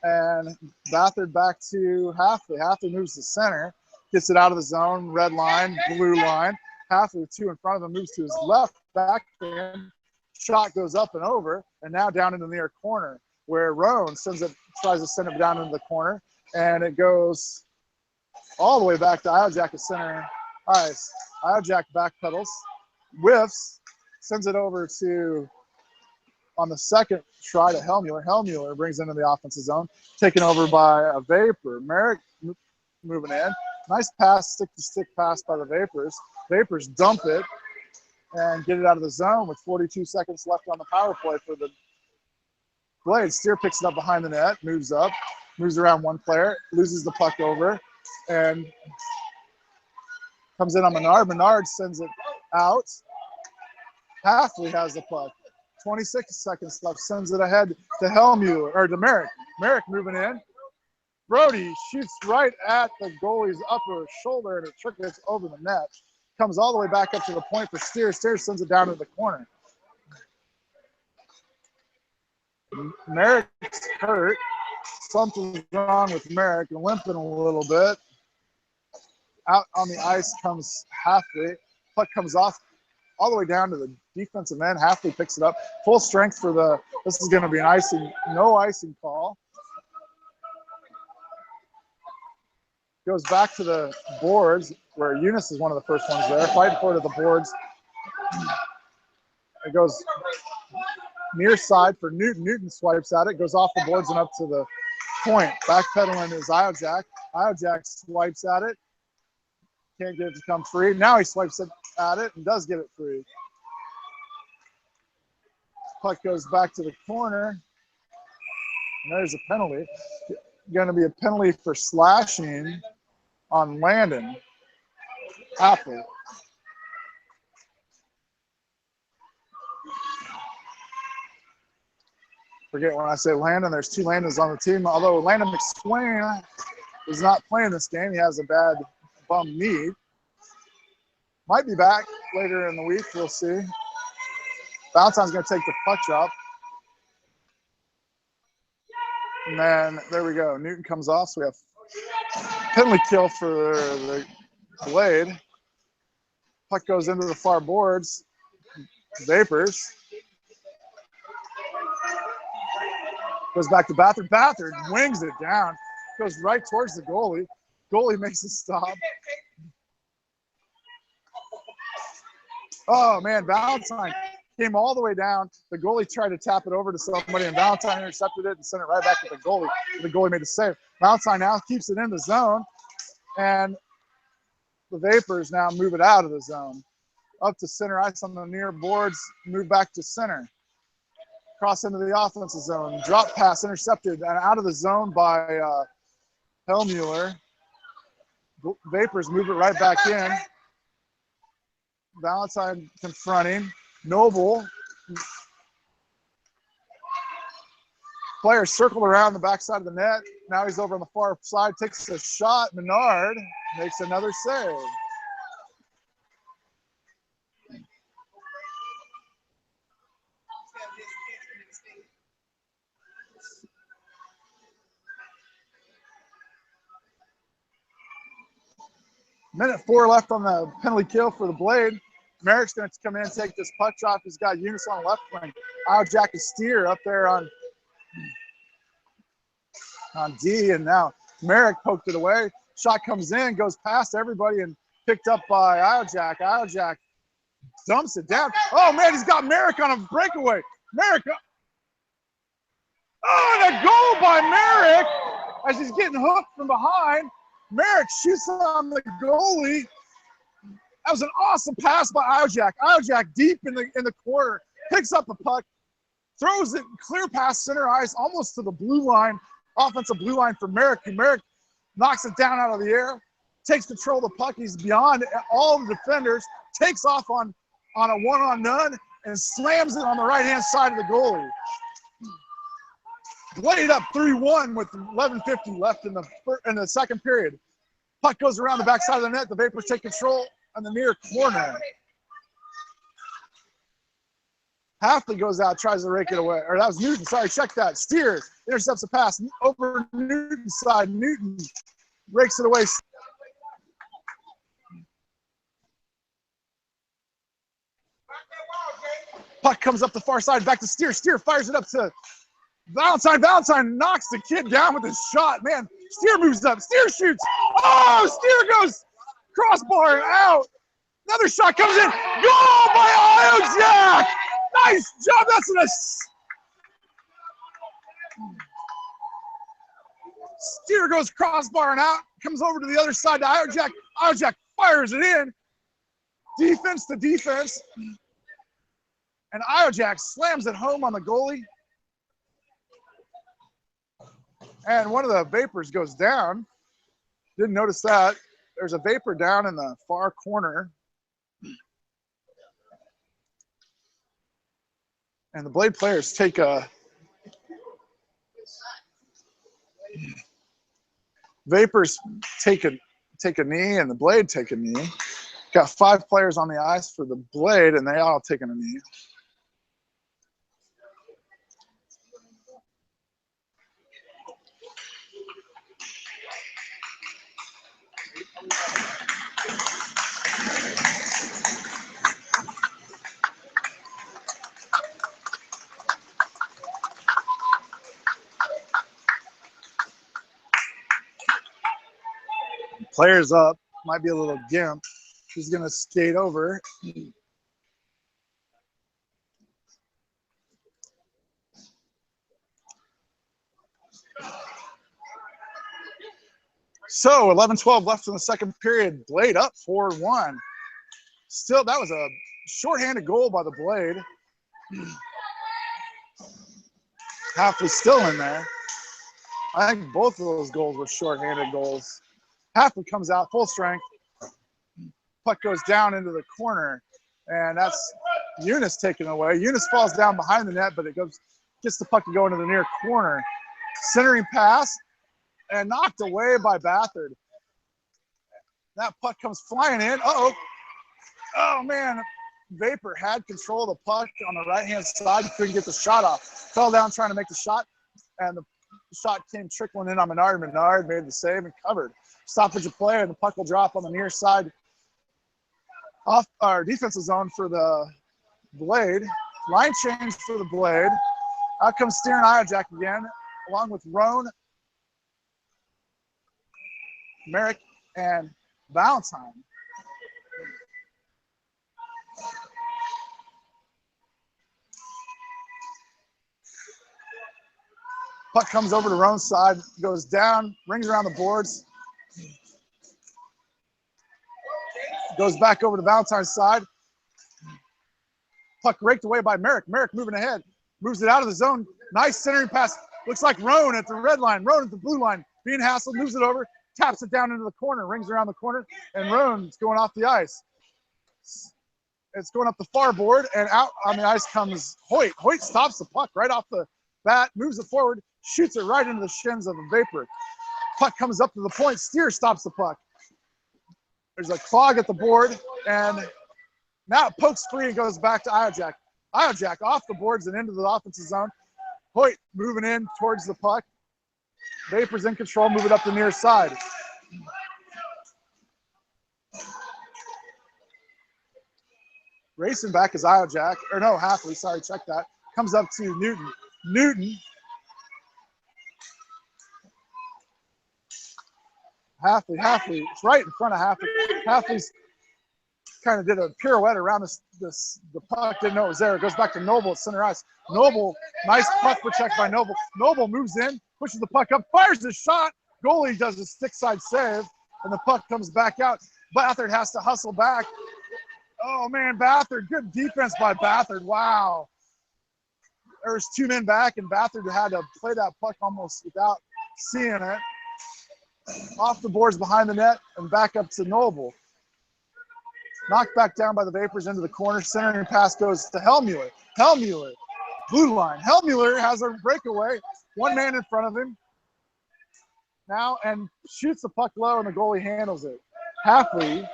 And Bathard back to Halfley. Halfley moves to center, gets it out of the zone, red line, blue line. Halfley with 2 in front of him moves to his left, back in. Shot goes up and over, and now down in the near corner where Roan sends it, tries to send it down into the corner, and it goes all the way back to Iojack at center ice. Iojack backpedals, whiffs, sends it over to, on the second try, to Hellmuller. Hellmuller brings into the offensive zone, taken over by a Vapor. Merrick moving in. Nice pass, stick-to-stick pass by the Vapors. Vapors dump it and get it out of the zone with 42 seconds left on the power play for the Blades. Steer picks it up behind the net, moves up, moves around one player, loses the puck over, and comes in on Menard. Menard sends it out. Halfley has the puck. 26 seconds left, sends it ahead to Hellmuller, or to Merrick. Merrick moving in. Brody shoots right at the goalie's upper shoulder, and it trickles over the net. Comes all the way back up to the point for Steer. Steer sends it down to the corner. Merrick's hurt. Something's wrong with Merrick, limping a little bit. Out on the ice comes Halfley. Puck comes off all the way down to the defensive end. Halfley picks it up. Full strength for the, this is going to be an icing, no icing call. Goes back to the boards where Eunice is one of the first ones there. Fighting for it at the boards. It goes near side for Newton. Newton swipes at it, goes off the boards and up to the point. Backpedaling is Iojack. Iojack swipes at it. Can't get it to come free. Now he swipes it at it and does get it free. Puck goes back to the corner. And there's a penalty. Going to be a penalty for slashing on Landon. Apple. Forget when I say Landon, there's 2 Landons on the team. Although Landon McSwain is not playing this game. He has a bad bum knee. Might be back later in the week. We'll see. Valentine's going to take the puck drop. And then there we go. Newton comes off. So we have penalty kill for the Blade. Puck goes into the far boards. Vapors. Goes back to Bathard. Bathard wings it down. Goes right towards the goalie. Goalie makes a stop. Oh, man, Valentine came all the way down. The goalie tried to tap it over to somebody, and Valentine intercepted it and sent it right back to the goalie. The goalie made a save. Valentine now keeps it in the zone, and the Vapors now move it out of the zone. Up to center ice on the near boards, move back to center. Cross into the offensive zone. Drop pass intercepted and out of the zone by Hellmuller. Vapors move it right back in. Valentine confronting. Noble. Player circled around the backside of the net. Now he's over on the far side, takes a shot. Menard makes another save. Minute 4 left on the penalty kill for the Blade. Merrick's going to come in and take this puck drop. He's got Eunice on the left wing. Iojack is Steer up there on D, and now Merrick poked it away. Shot comes in, goes past everybody, and picked up by Iojack. Iojack dumps it down. Oh, man, he's got Merrick on a breakaway. Merrick. Oh, and a goal by Merrick as he's getting hooked from behind. Merrick shoots on the goalie. That was an awesome pass by Iojack. Iojack deep in the corner, picks up the puck, throws it clear past center ice, almost to the blue line, offensive blue line for Merrick. Merrick knocks it down out of the air, takes control of the puck. He's beyond all the defenders, takes off on a one-on-none, and slams it on the right-hand side of the goalie. Blade up 3-1 with 11:50 left in the second period. Puck goes around the backside of the net. The Vapors take control on the near corner. Halfley goes out, tries to rake it away. Or that was Newton. Sorry, check that. Steer intercepts a pass over Newton's side. Newton rakes it away. Puck comes up the far side, back to Steer. Steer fires it up to Valentine. Valentine knocks the kid down with his shot. Man, Steer moves up. Steer shoots. Oh, Steer goes crossbar out. Another shot comes in. Goal by Iojack. Nice job. That's an Steer goes crossbar and out. Comes over to the other side to Iojack. Iojack fires it in. Defense to defense. And Iojack slams it home on the goalie. And one of the Vapors goes down. Didn't notice that. There's a Vapor down in the far corner. And the Blade players take a Vapors take a knee and the Blade take a knee. Got 5 players on the ice for the Blade and they all taking a knee. Players up, might be a little gimp. He's gonna skate over. So 11-12 left in the second period. Blade up 4-1. Still, that was a shorthanded goal by the Blade. Halfley still in there. I think both of those goals were shorthanded goals. Halfley comes out full strength. Puck goes down into the corner, and that's Eunice taken away. Eunice falls down behind the net, but it gets the puck to go into the near corner. Centering pass, and knocked away by Bathard. That puck comes flying in. Uh-oh. Oh, man. Vapor had control of the puck on the right-hand side. Couldn't get the shot off. Fell down trying to make the shot, and the shot came trickling in on Menard. Menard made the save and covered. Stoppage of play, and the puck will drop on the near side off our defensive zone for the Blade. Line change for the Blade. Out comes Steer and Iojack again, along with Roan, Merrick, and Valentine. Puck comes over to Roan's side, goes down, rings around the boards. Goes back over to Valentine's side. Puck raked away by Merrick. Merrick moving ahead. Moves it out of the zone. Nice centering pass. Looks like Roan at the red line. Roan at the blue line. Being hassled, moves it over. Taps it down into the corner. Rings around the corner. And Roan's going off the ice. It's going up the far board. And out on the ice comes Hoyt. Hoyt stops the puck right off the bat. Moves it forward. Shoots it right into the shins of the Vapor. Puck comes up to the point. Steer stops the puck. There's a clog at the board, and now it pokes free and goes back to Iojack. Iojack off the boards and into the offensive zone. Hoyt moving in towards the puck. Vapor's in control, move it up the near side. Racing back is Iojack, or no, Halfley, sorry, check that. Comes up to Newton. Newton. Halfley, it's right in front of Halfley. Halfley's kind of did a pirouette around the puck, didn't know it was there. It goes back to Noble at center ice. Noble, nice puck protect by Noble. Noble moves in, pushes the puck up, fires the shot. Goalie does a stick side save, and the puck comes back out. Bathard has to hustle back. Oh, man, Bathard, good defense by Bathard. Wow. There was 2 men back, and Bathard had to play that puck almost without seeing it. Off the boards behind the net and back up to Noble. Knocked back down by the Vapors into the corner. Centering pass goes to Hellmuller. Hellmuller, blue line. Hellmuller has a breakaway. 1 man in front of him now and shoots the puck low, and the goalie handles it. Halfley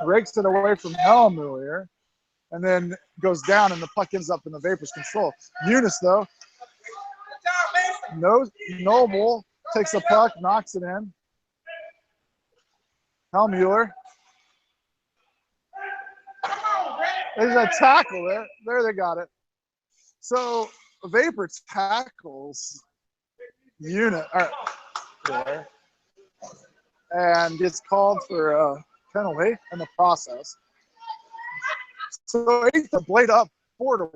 rakes it away from Hellmuller, and then goes down, and the puck ends up in the Vapors' control. Eunice, though, Noble takes the puck, knocks it in. Hellmuller. There's a tackle there. There, they got it. So Vapor tackles Unit there, and gets called for a penalty in the process. So the blade up 4-1.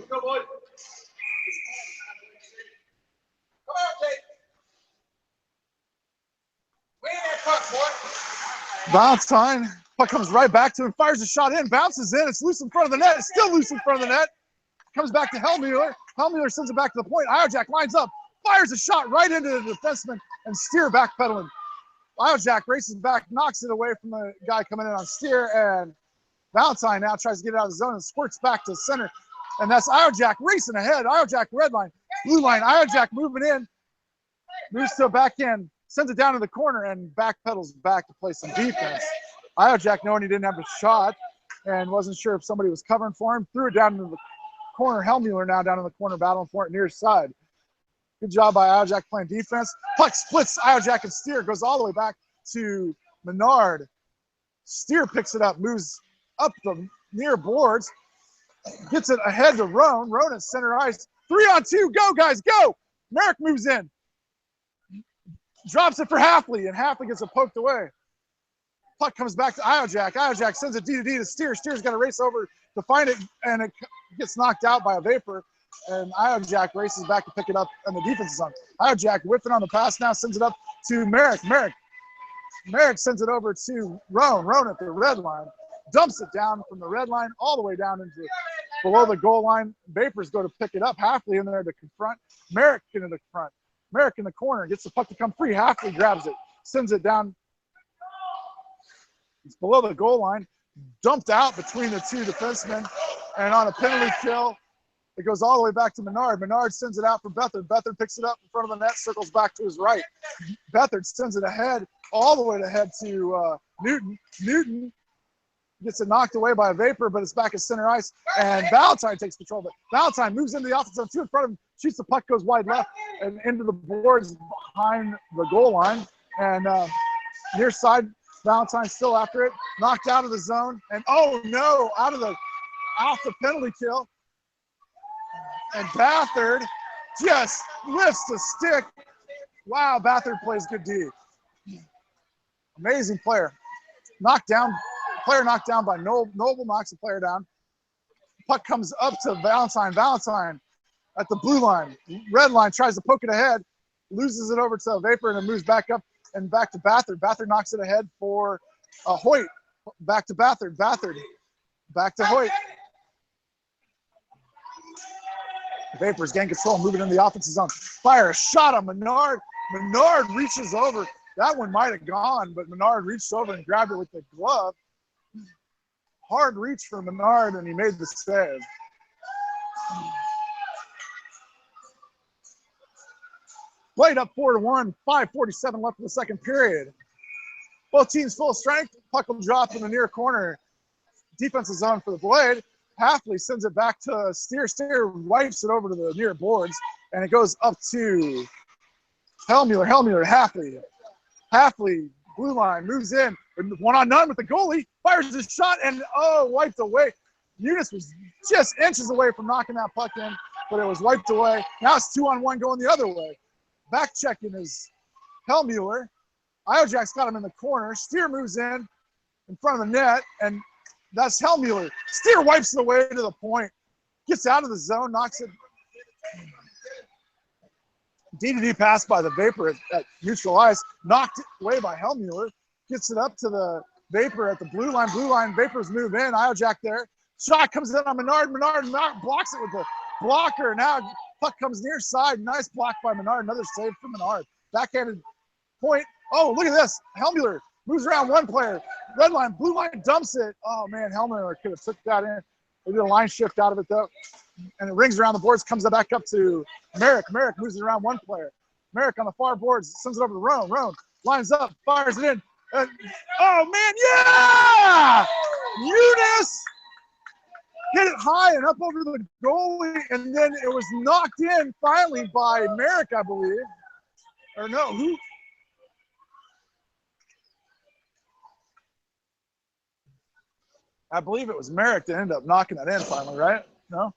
Go, boy. Come on, Jake. Win that puck, boy. Valentine. Puck comes right back to him, fires a shot in, bounces in. It's loose in front of the net. It's still loose in front of the net. Comes back to Hellmuller. Hellmuller sends it back to the point. Iojack lines up, fires a shot right into the defenseman, and Steer backpedaling. Iojack races back, knocks it away from the guy coming in on Steer, and Valentine now tries to get it out of the zone and squirts back to center. And that's Iojack racing ahead. Iojack red line, blue line. Iojack moving in, moves to a back end, sends it down to the corner, and backpedals back to play some defense. Iojack, knowing he didn't have a shot and wasn't sure if somebody was covering for him, threw it down into the corner. Hellmuller now down in the corner, battling for it near side. Good job by Iojack playing defense. Puck splits Iojack and Steer, goes all the way back to Menard. Steer picks it up, moves up the near boards, gets it ahead to Roan. Roan at center ice. 3-on-2, go guys, go! Merrick moves in. Drops it for Halfley, and Halfley gets it poked away. Puck comes back to Iojack. Iojack sends a D-to-D to Steer. Steer's got to race over to find it, and it gets knocked out by a Vapor. And Iojack races back to pick it up, and the defense is on. Iojack whipping on the pass now, sends it up to Merrick. Merrick sends it over to Roan. Roan at the red line. Dumps it down from the red line all the way down into below the goal line. Vapors go to pick it up. Halfley in there to confront. Merrick into the front. Merrick in the corner. Gets the puck to come free. Halfley grabs it. Sends it down. It's below the goal line. Dumped out between the two defensemen. And on a penalty kill, it goes all the way back to Menard. Menard sends it out for Beathard. Beathard picks it up in front of the net, circles back to his right. Beathard sends it ahead, all the way ahead to Newton. Newton gets it knocked away by a Vapor, but it's back at center ice, and Valentine takes control of it. Valentine moves into the offensive two in front of him, shoots the puck, goes wide left, and into the boards behind the goal line. And near side, Valentine still after it, knocked out of the zone, and oh no, off the penalty kill. And Bathard just lifts the stick. Wow, Bathard plays good D. Amazing player. Player knocked down by Noble, knocks the player down. Puck comes up to Valentine. Valentine at the blue line. Red line tries to poke it ahead, loses it over to Vapor, and it moves back up and back to Bathard. Bathard knocks it ahead for Hoyt. Back to Bathard. Bathard back to Hoyt. Vapors gain control, moving in the offensive zone. Fire a shot on Menard. Menard reaches over. That one might have gone, but Menard reached over and grabbed it with the glove. Hard reach for Menard, and he made the save. Played up 4-1, 5:47 left in the second period. Both teams full strength. Puck will drop in the near corner. Defensive zone for the Blade. Halfley sends it back to Steer. Steer wipes it over to the near boards, and it goes up to Hellmuller. Hellmuller to Halfley. Halfley, blue line, moves in. 1-on-none with the goalie. Fires his shot, and wiped away. Eunice was just inches away from knocking that puck in, but it was wiped away. Now it's 2-on-1 going the other way. Back checking is Hellmuller. Iojack's got him in the corner. Steer moves in front of the net, and that's Hellmuller. Steer wipes it away to the point. Gets out of the zone, knocks it. D-to-D pass by the Vapor at neutral ice. Knocked it away by Hellmuller. Gets it up to the Vapor at the blue line. Blue line, Vapors move in. Iojack there. Shot comes in on Menard. Menard blocks it with the blocker. Now puck comes near side. Nice block by Menard. Another save for Menard. Backhanded point. Oh, look at this. Hellmuller moves around one player. Red line, blue line dumps it. Oh, man, Hellmuller could have took that in. They did a line shift out of it, though. and it rings around the boards, comes back up to Merrick. Merrick moves it around one player. Merrick on the far boards, sends it over to Roan. Roan lines up, fires it in. Oh, man, yeah! Eunice hit it high and up over the goalie, and then it was knocked in finally by Merrick, I believe. Or no, who? I believe it was Merrick that ended up knocking that in finally, right? No?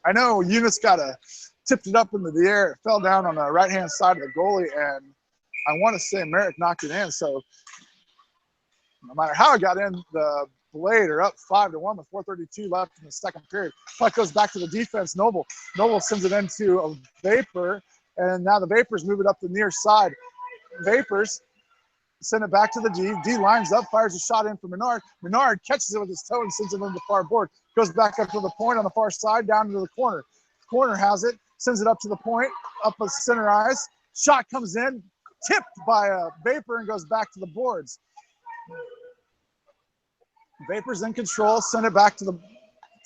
I know Eunice tipped it up into the air. It fell down on the right-hand side of the goalie, and I want to say Merrick knocked it in. So no matter how it got in, the Blade are up 5-1 with 4:32 left in the second period. Puck goes back to the defense. Noble sends it into a Vapor, and now the Vapors move it up the near side. Vapors send it back to the D. D lines up, fires a shot in for Menard. Menard catches it with his toe and sends it into the far board. Goes back up to the point on the far side, down into the corner. Corner has it, sends it up to the point, up a center ice. Shot comes in, tipped by a Vapor and goes back to the boards. Vapors in control, send it back to the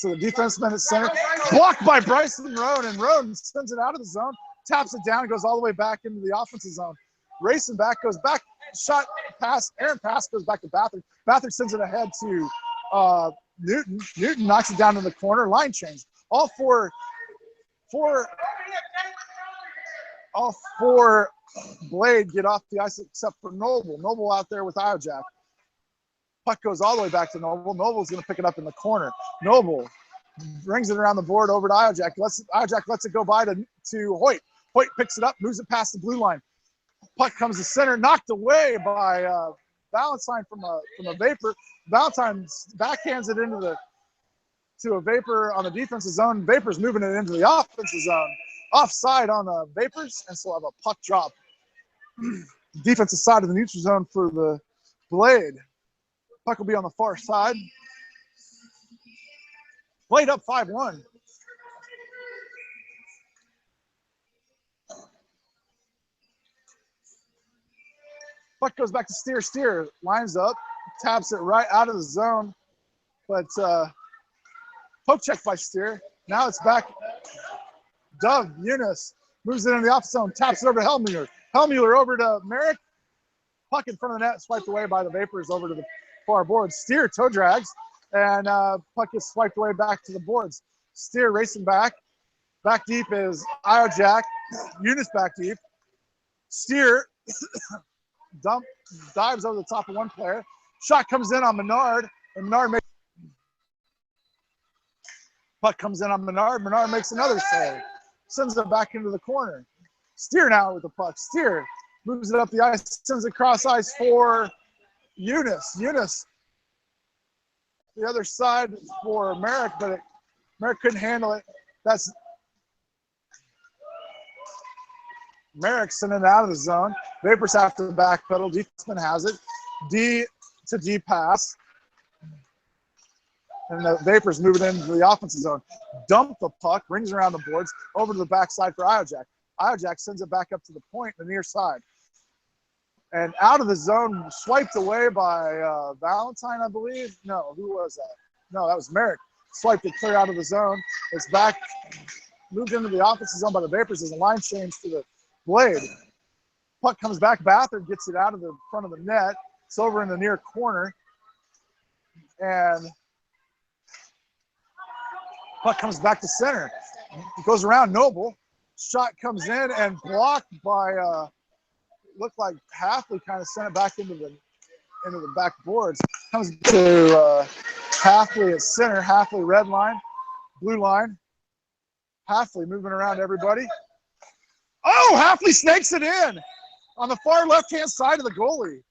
defenseman at center. Blocked by Bryson Roan, and Roan sends it out of the zone, taps it down, goes all the way back into the offensive zone. Racing back, goes back, shot, pass, errant pass, goes back to Bathard. Bathard sends it ahead to Newton. Newton knocks it down in the corner, line change. All four Blade get off the ice except for Noble. Noble out there with Iojack. Puck goes all the way back to Noble. Noble's going to pick it up in the corner. Noble brings it around the board over to Iojack. Iojack lets it go by to Hoyt. Hoyt picks it up, moves it past the blue line. Puck comes to center, knocked away by Valentine from a Vapor. Valentine backhands it to a Vapor on the defensive zone. Vapor's moving it into the offensive zone. Offside on the Vapors, and so have a puck drop. Defensive side of the neutral zone for the Blade. Puck will be on the far side. Blade up 5-1. Puck goes back to Steer. Steer lines up, taps it right out of the zone, but poke check by Steer. Now it's back. Doug Eunice moves it in the off zone, taps it over to Hellmuller. Hellmuller over to Merrick. Puck in front of the net, swiped away by the Vapors over to the far boards. Steer toe drags, and puck gets swiped away back to the boards. Steer racing back. Back deep is Iojack. Eunice back deep. Steer dives over the top of one player. Shot comes in on Menard, and Menard makes. Puck comes in on Menard. Menard makes another save. Sends it back into the corner. Steer now with the puck. Steer moves it up the ice, sends it across ice for Eunice. Eunice, the other side for Merrick, but Merrick couldn't handle it. That's Merrick sending it out of the zone. Vapors have to backpedal. Defenseman has it. D to D pass. And the Vapors move it into the offensive zone. Dump the puck, brings it around the boards, over to the backside for Iojack. Iojack sends it back up to the point, the near side. And out of the zone, swiped away by Valentine, I believe. No, who was that? No, that was Merrick. Swiped it clear out of the zone. It's back, moved into the offensive zone by the Vapors as a line change to the Blade. Puck comes back. Bathard gets it out of the front of the net. It's over in the near corner. And puck comes back to center. It goes around Noble. Shot comes in and blocked by, looked like Halfley kind of sent it back into the back boards. Comes to Halfley at center. Halfley red line, blue line. Halfley moving around everybody. Oh, Halfley snakes it in on the far left-hand side of the goalie.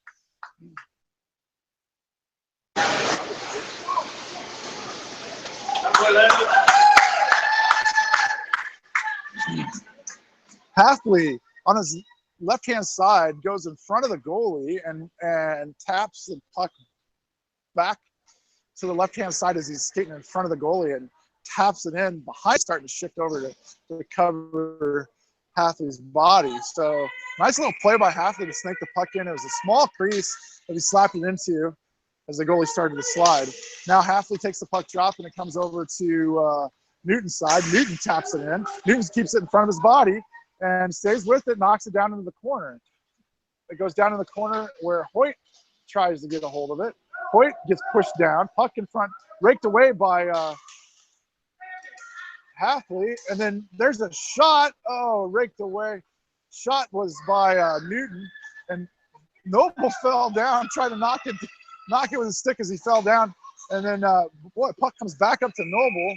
Halfley on his left-hand side goes in front of the goalie and taps the puck back to the left-hand side as he's skating in front of the goalie and taps it in behind, starting to shift over to cover Halfley's body. So nice little play by Halfley to snake the puck in. It was a small crease that he slapped it into. as the goalie started to slide. Now Halfley takes the puck drop, and it comes over to Newton's side. Newton taps it in. Newton keeps it in front of his body and stays with it, knocks it down into the corner. It goes down in the corner where Hoyt tries to get a hold of it. Hoyt gets pushed down, puck in front, raked away by Halfley, and then there's a shot. Oh, raked away. Shot was by Newton, and Noble fell down, tried to knock it with his stick as he fell down, and then puck comes back up to Noble.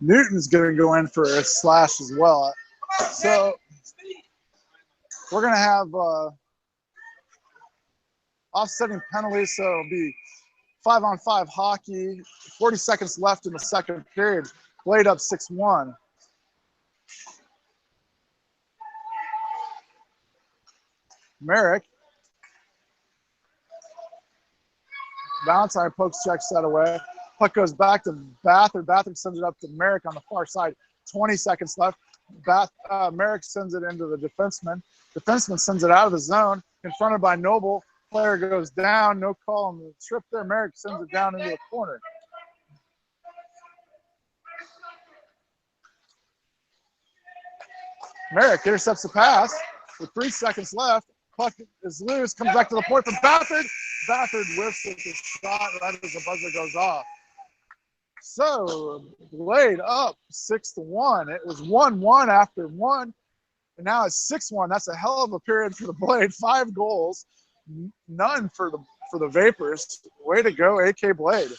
Newton's going to go in for a slash as well. So we're going to have offsetting penalties, so it'll be 5-on-5 hockey. 40 seconds left in the second period. Blade up 6-1. Merrick. Valentine pokes, checks that away. Puck goes back to Bathard. Bathard sends it up to Merrick on the far side. 20 seconds left. Merrick sends it into the defenseman. Defenseman sends it out of the zone. Confronted by Noble. Player goes down. No call on the trip there. Merrick sends it down into the corner. Merrick intercepts the pass with 3 seconds left. Puck is loose. Comes back to the point from Bathard. Bathard whiffs at the shot right as the buzzer goes off. So, Blade up 6-1. It was 1-1 after 1, and now it's 6-1. That's a hell of a period for the Blade. 5 goals, none for the Vapors. Way to go, AK Blade.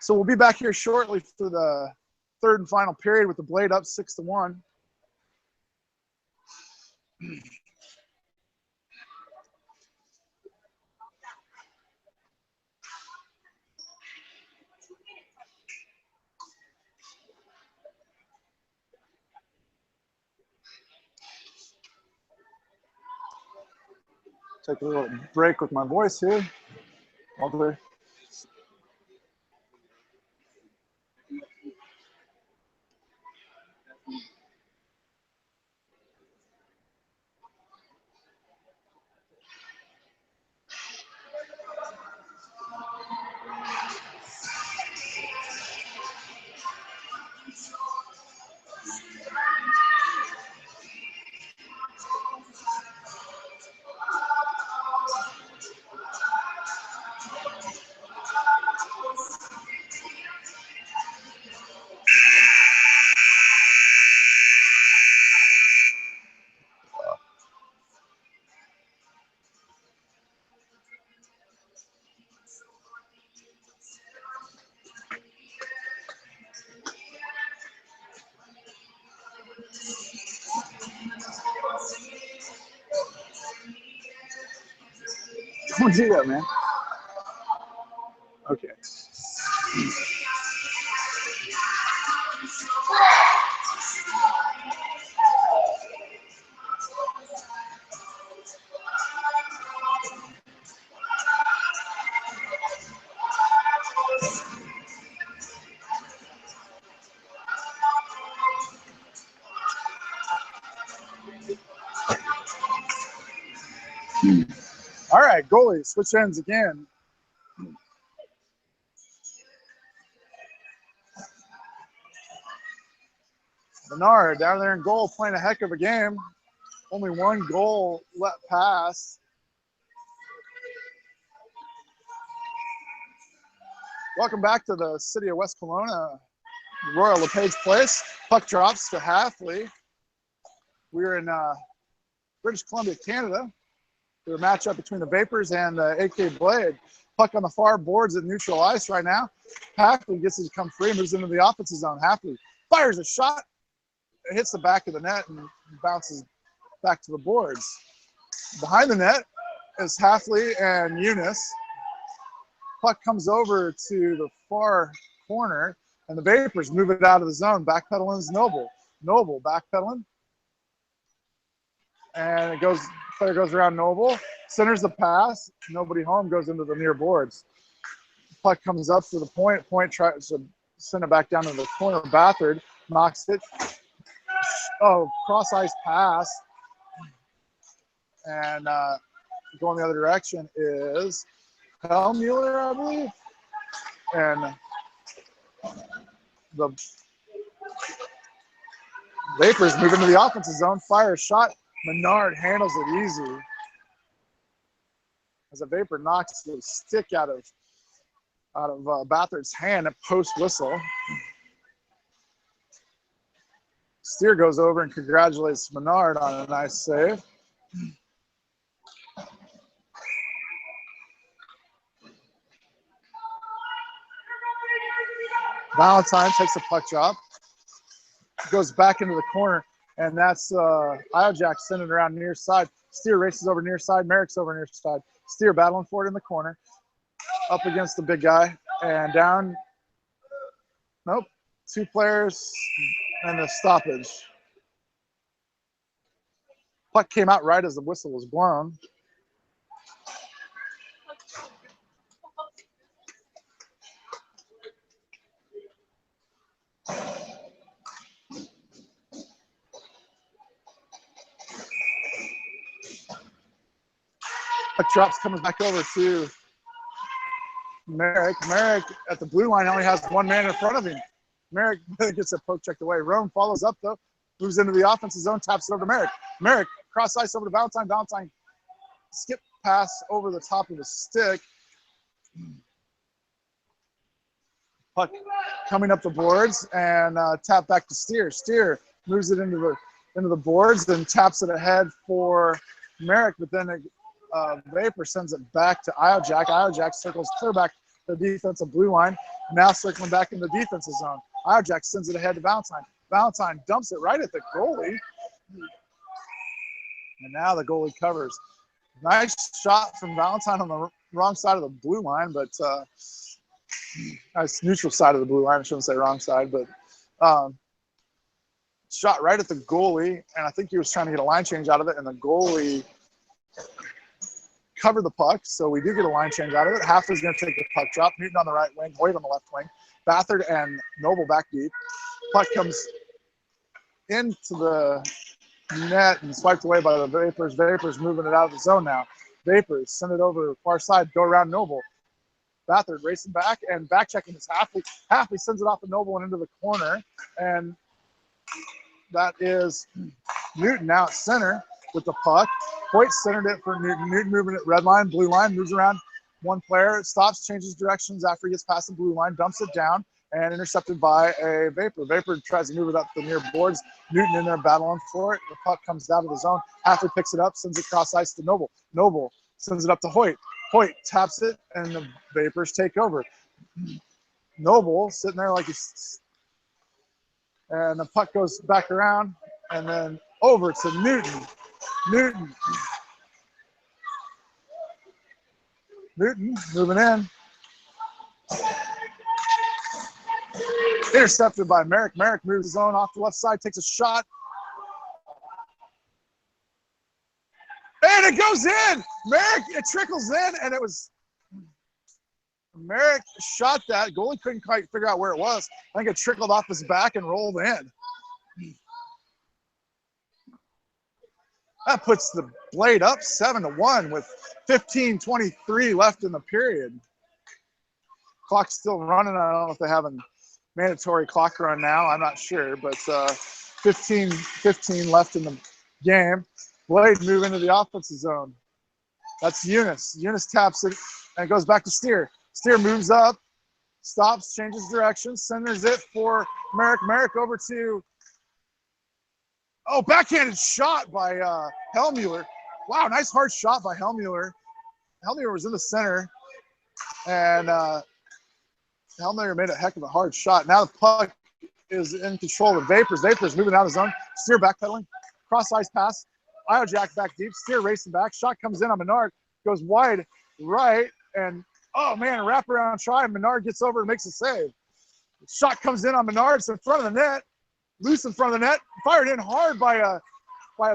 So we'll be back here shortly for the third and final period with the Blade up 6-1. Take a little break with my voice here. Okay. Don't do that, man. Okay. All right, goalie, switch ends again. Bernard down there in goal playing a heck of a game. Only 1 goal let pass. Welcome back to the city of West Kelowna, Royal LePage Place. Puck drops to Halfley. We're in British Columbia, Canada. We're a matchup between the Vapors and the AK Blade. Puck on the far boards at neutral ice right now. Halfley gets it to come free, moves into the offensive zone. Halfley fires a shot. it hits the back of the net and bounces back to the boards. Behind the net is Halfley and Eunice. Puck comes over to the far corner, and the Vapors move it out of the zone. Backpedaling is Noble. Noble backpedaling. And it goes, player goes around Noble, centers the pass. Nobody home, goes into the near boards. Puck comes up to the point. Point tries to send it back down to the corner. Bathard knocks it. Oh, cross ice pass. And going the other direction is Hellmuller, I believe. And the Vapors move into the offensive zone, fire a shot. Menard handles it easy as a Vapor knocks the stick out of Bathard's hand at post whistle. Steer goes over and congratulates Menard on a nice save. Valentine takes a puck drop, goes back into the corner, and that's Iojack sending it around near side. Steer races over near side. Merrick's over near side. Steer battling for it in the corner, up against the big guy, and down. Nope, 2 players and a stoppage. Puck came out right as the whistle was blown. Puck drops, coming back over to Merrick. Merrick at the blue line only has 1 man in front of him. Merrick gets a poke checked away. Rome follows up though, moves into the offensive zone, taps it over to Merrick. Merrick cross ice over to Valentine. Valentine skip pass over the top of the stick. Puck coming up the boards and tap back to Steer. Steer moves it into the boards, then taps it ahead for Merrick, but then Vapor sends it back to Iojack. Iojack circles clear back to the defensive blue line, now circling back in the defensive zone. Iojack sends it ahead to Valentine. Valentine dumps it right at the goalie. And now the goalie covers. Nice shot from Valentine on the wrong side of the blue line, but nice neutral side of the blue line. I shouldn't say wrong side, but shot right at the goalie, and I think he was trying to get a line change out of it, and the goalie covered the puck, so we do get a line change out of it. Halfley's going to take the puck drop. Newton on the right wing, Hoyt on the left wing. Bathard and Noble back deep. Puck comes into the net and swiped away by the Vapors. Vapors moving it out of the zone now. Vapors send it over the far side, go around Noble. Bathard racing back and back checking is Halfley. Halfley sends it off of Noble and into the corner, and that is Newton now at center with the puck. Hoyt centered it for Newton. Newton moving it red line, blue line, moves around 1 player, stops, changes directions after he gets past the blue line, dumps it down, and intercepted by a Vapor. Vapor tries to move it up the near boards. Newton in there battling for it. The puck comes out of the zone. Halfley picks it up, sends it cross ice to Noble. Noble sends it up to Hoyt. Hoyt taps it, and the Vapors take over. Noble sitting there like he's, and the puck goes back around, and then over to Newton. Newton moving in. Intercepted by Merrick. Merrick moves his own off the left side, takes a shot. And it goes in. Merrick, it trickles in, and it was Merrick shot that. Goalie couldn't quite figure out where it was. I think it trickled off his back and rolled in. That puts the Blade up 7-1 with 15:23 left in the period. Clock's still running. I don't know if they have a mandatory clock run now. I'm not sure, but 15 left in the game. Blade move into the offensive zone. That's Eunice. Eunice taps it and goes back to Steer. Steer moves up, stops, changes direction, centers it for Merrick. Merrick over to, backhanded shot by Hellmuller. Wow, nice hard shot by Hellmuller. Hellmuller was in the center, and Hellmuller made a heck of a hard shot. Now the puck is in control of the Vapors. Vapors moving out of the zone. Steer backpedaling. Cross ice pass. Jack back deep. Steer racing back. Shot comes in on Menard. Goes wide right. And, oh, man, a wraparound try. Menard gets over and makes a save. Shot comes in on Menard. It's in front of the net. Loose in front of the net. Fired in hard by a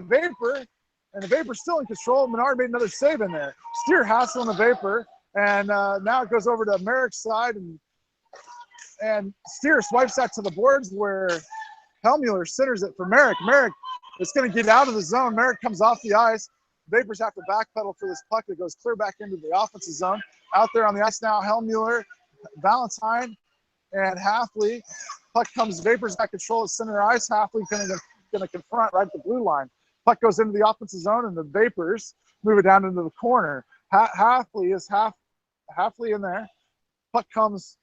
Vapor. And the Vapor's still in control. Menard made another save in there. Steer hassling the Vapor. And now it goes over to Merrick's side. And Steer swipes that to the boards where Hellmuller centers it for Merrick. Merrick is going to get out of the zone. Merrick comes off the ice. Vapors have to backpedal for this puck that goes clear back into the offensive zone. Out there on the ice now, Hellmuller, Valentine, and Halfley. Puck comes, Vapors got control at center ice. Halfley going to confront right at the blue line. Puck goes into the offensive zone, and the Vapors move it down into the corner. Halfley is Halfley in there. Puck comes,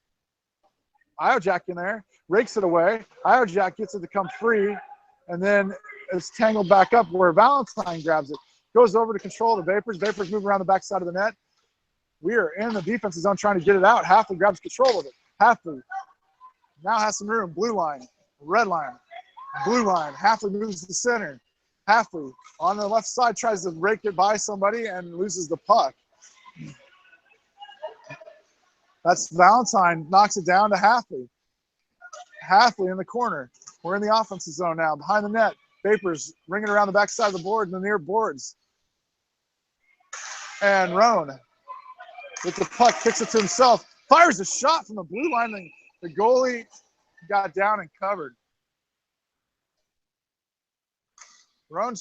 Jack in there, rakes it away. Jack gets it to come free, and then it's tangled back up where Valentine grabs it. Goes over to control the Vapors. Vapors move around the backside of the net. We are in the defensive zone trying to get it out. Halfley grabs control of it. Halfley now has some room. Blue line, red line, blue line. Halfley moves to the center. Halfley on the left side tries to rake it by somebody and loses the puck. That's Valentine, knocks it down to Halfley. Halfley in the corner. We're in the offensive zone now, behind the net. Vapors ringing around the backside of the board and the near boards. And Roan with the puck, kicks it to himself, fires a shot from the blue line, and the goalie got down and covered. Roan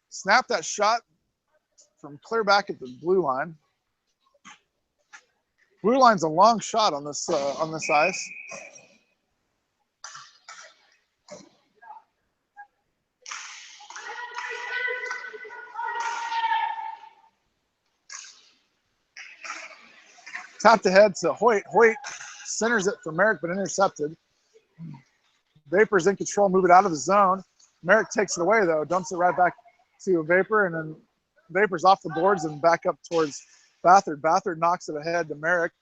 snapped that shot from clear back at the blue line. Blue line's a long shot on this ice. Tapped ahead to Hoyt. Hoyt centers it for Merrick, but intercepted. Vapors in control, move it out of the zone. Merrick takes it away, though, dumps it right back to a Vapor, and then Vapors off the boards and back up towards Bathard. Bathard knocks it ahead to Merrick.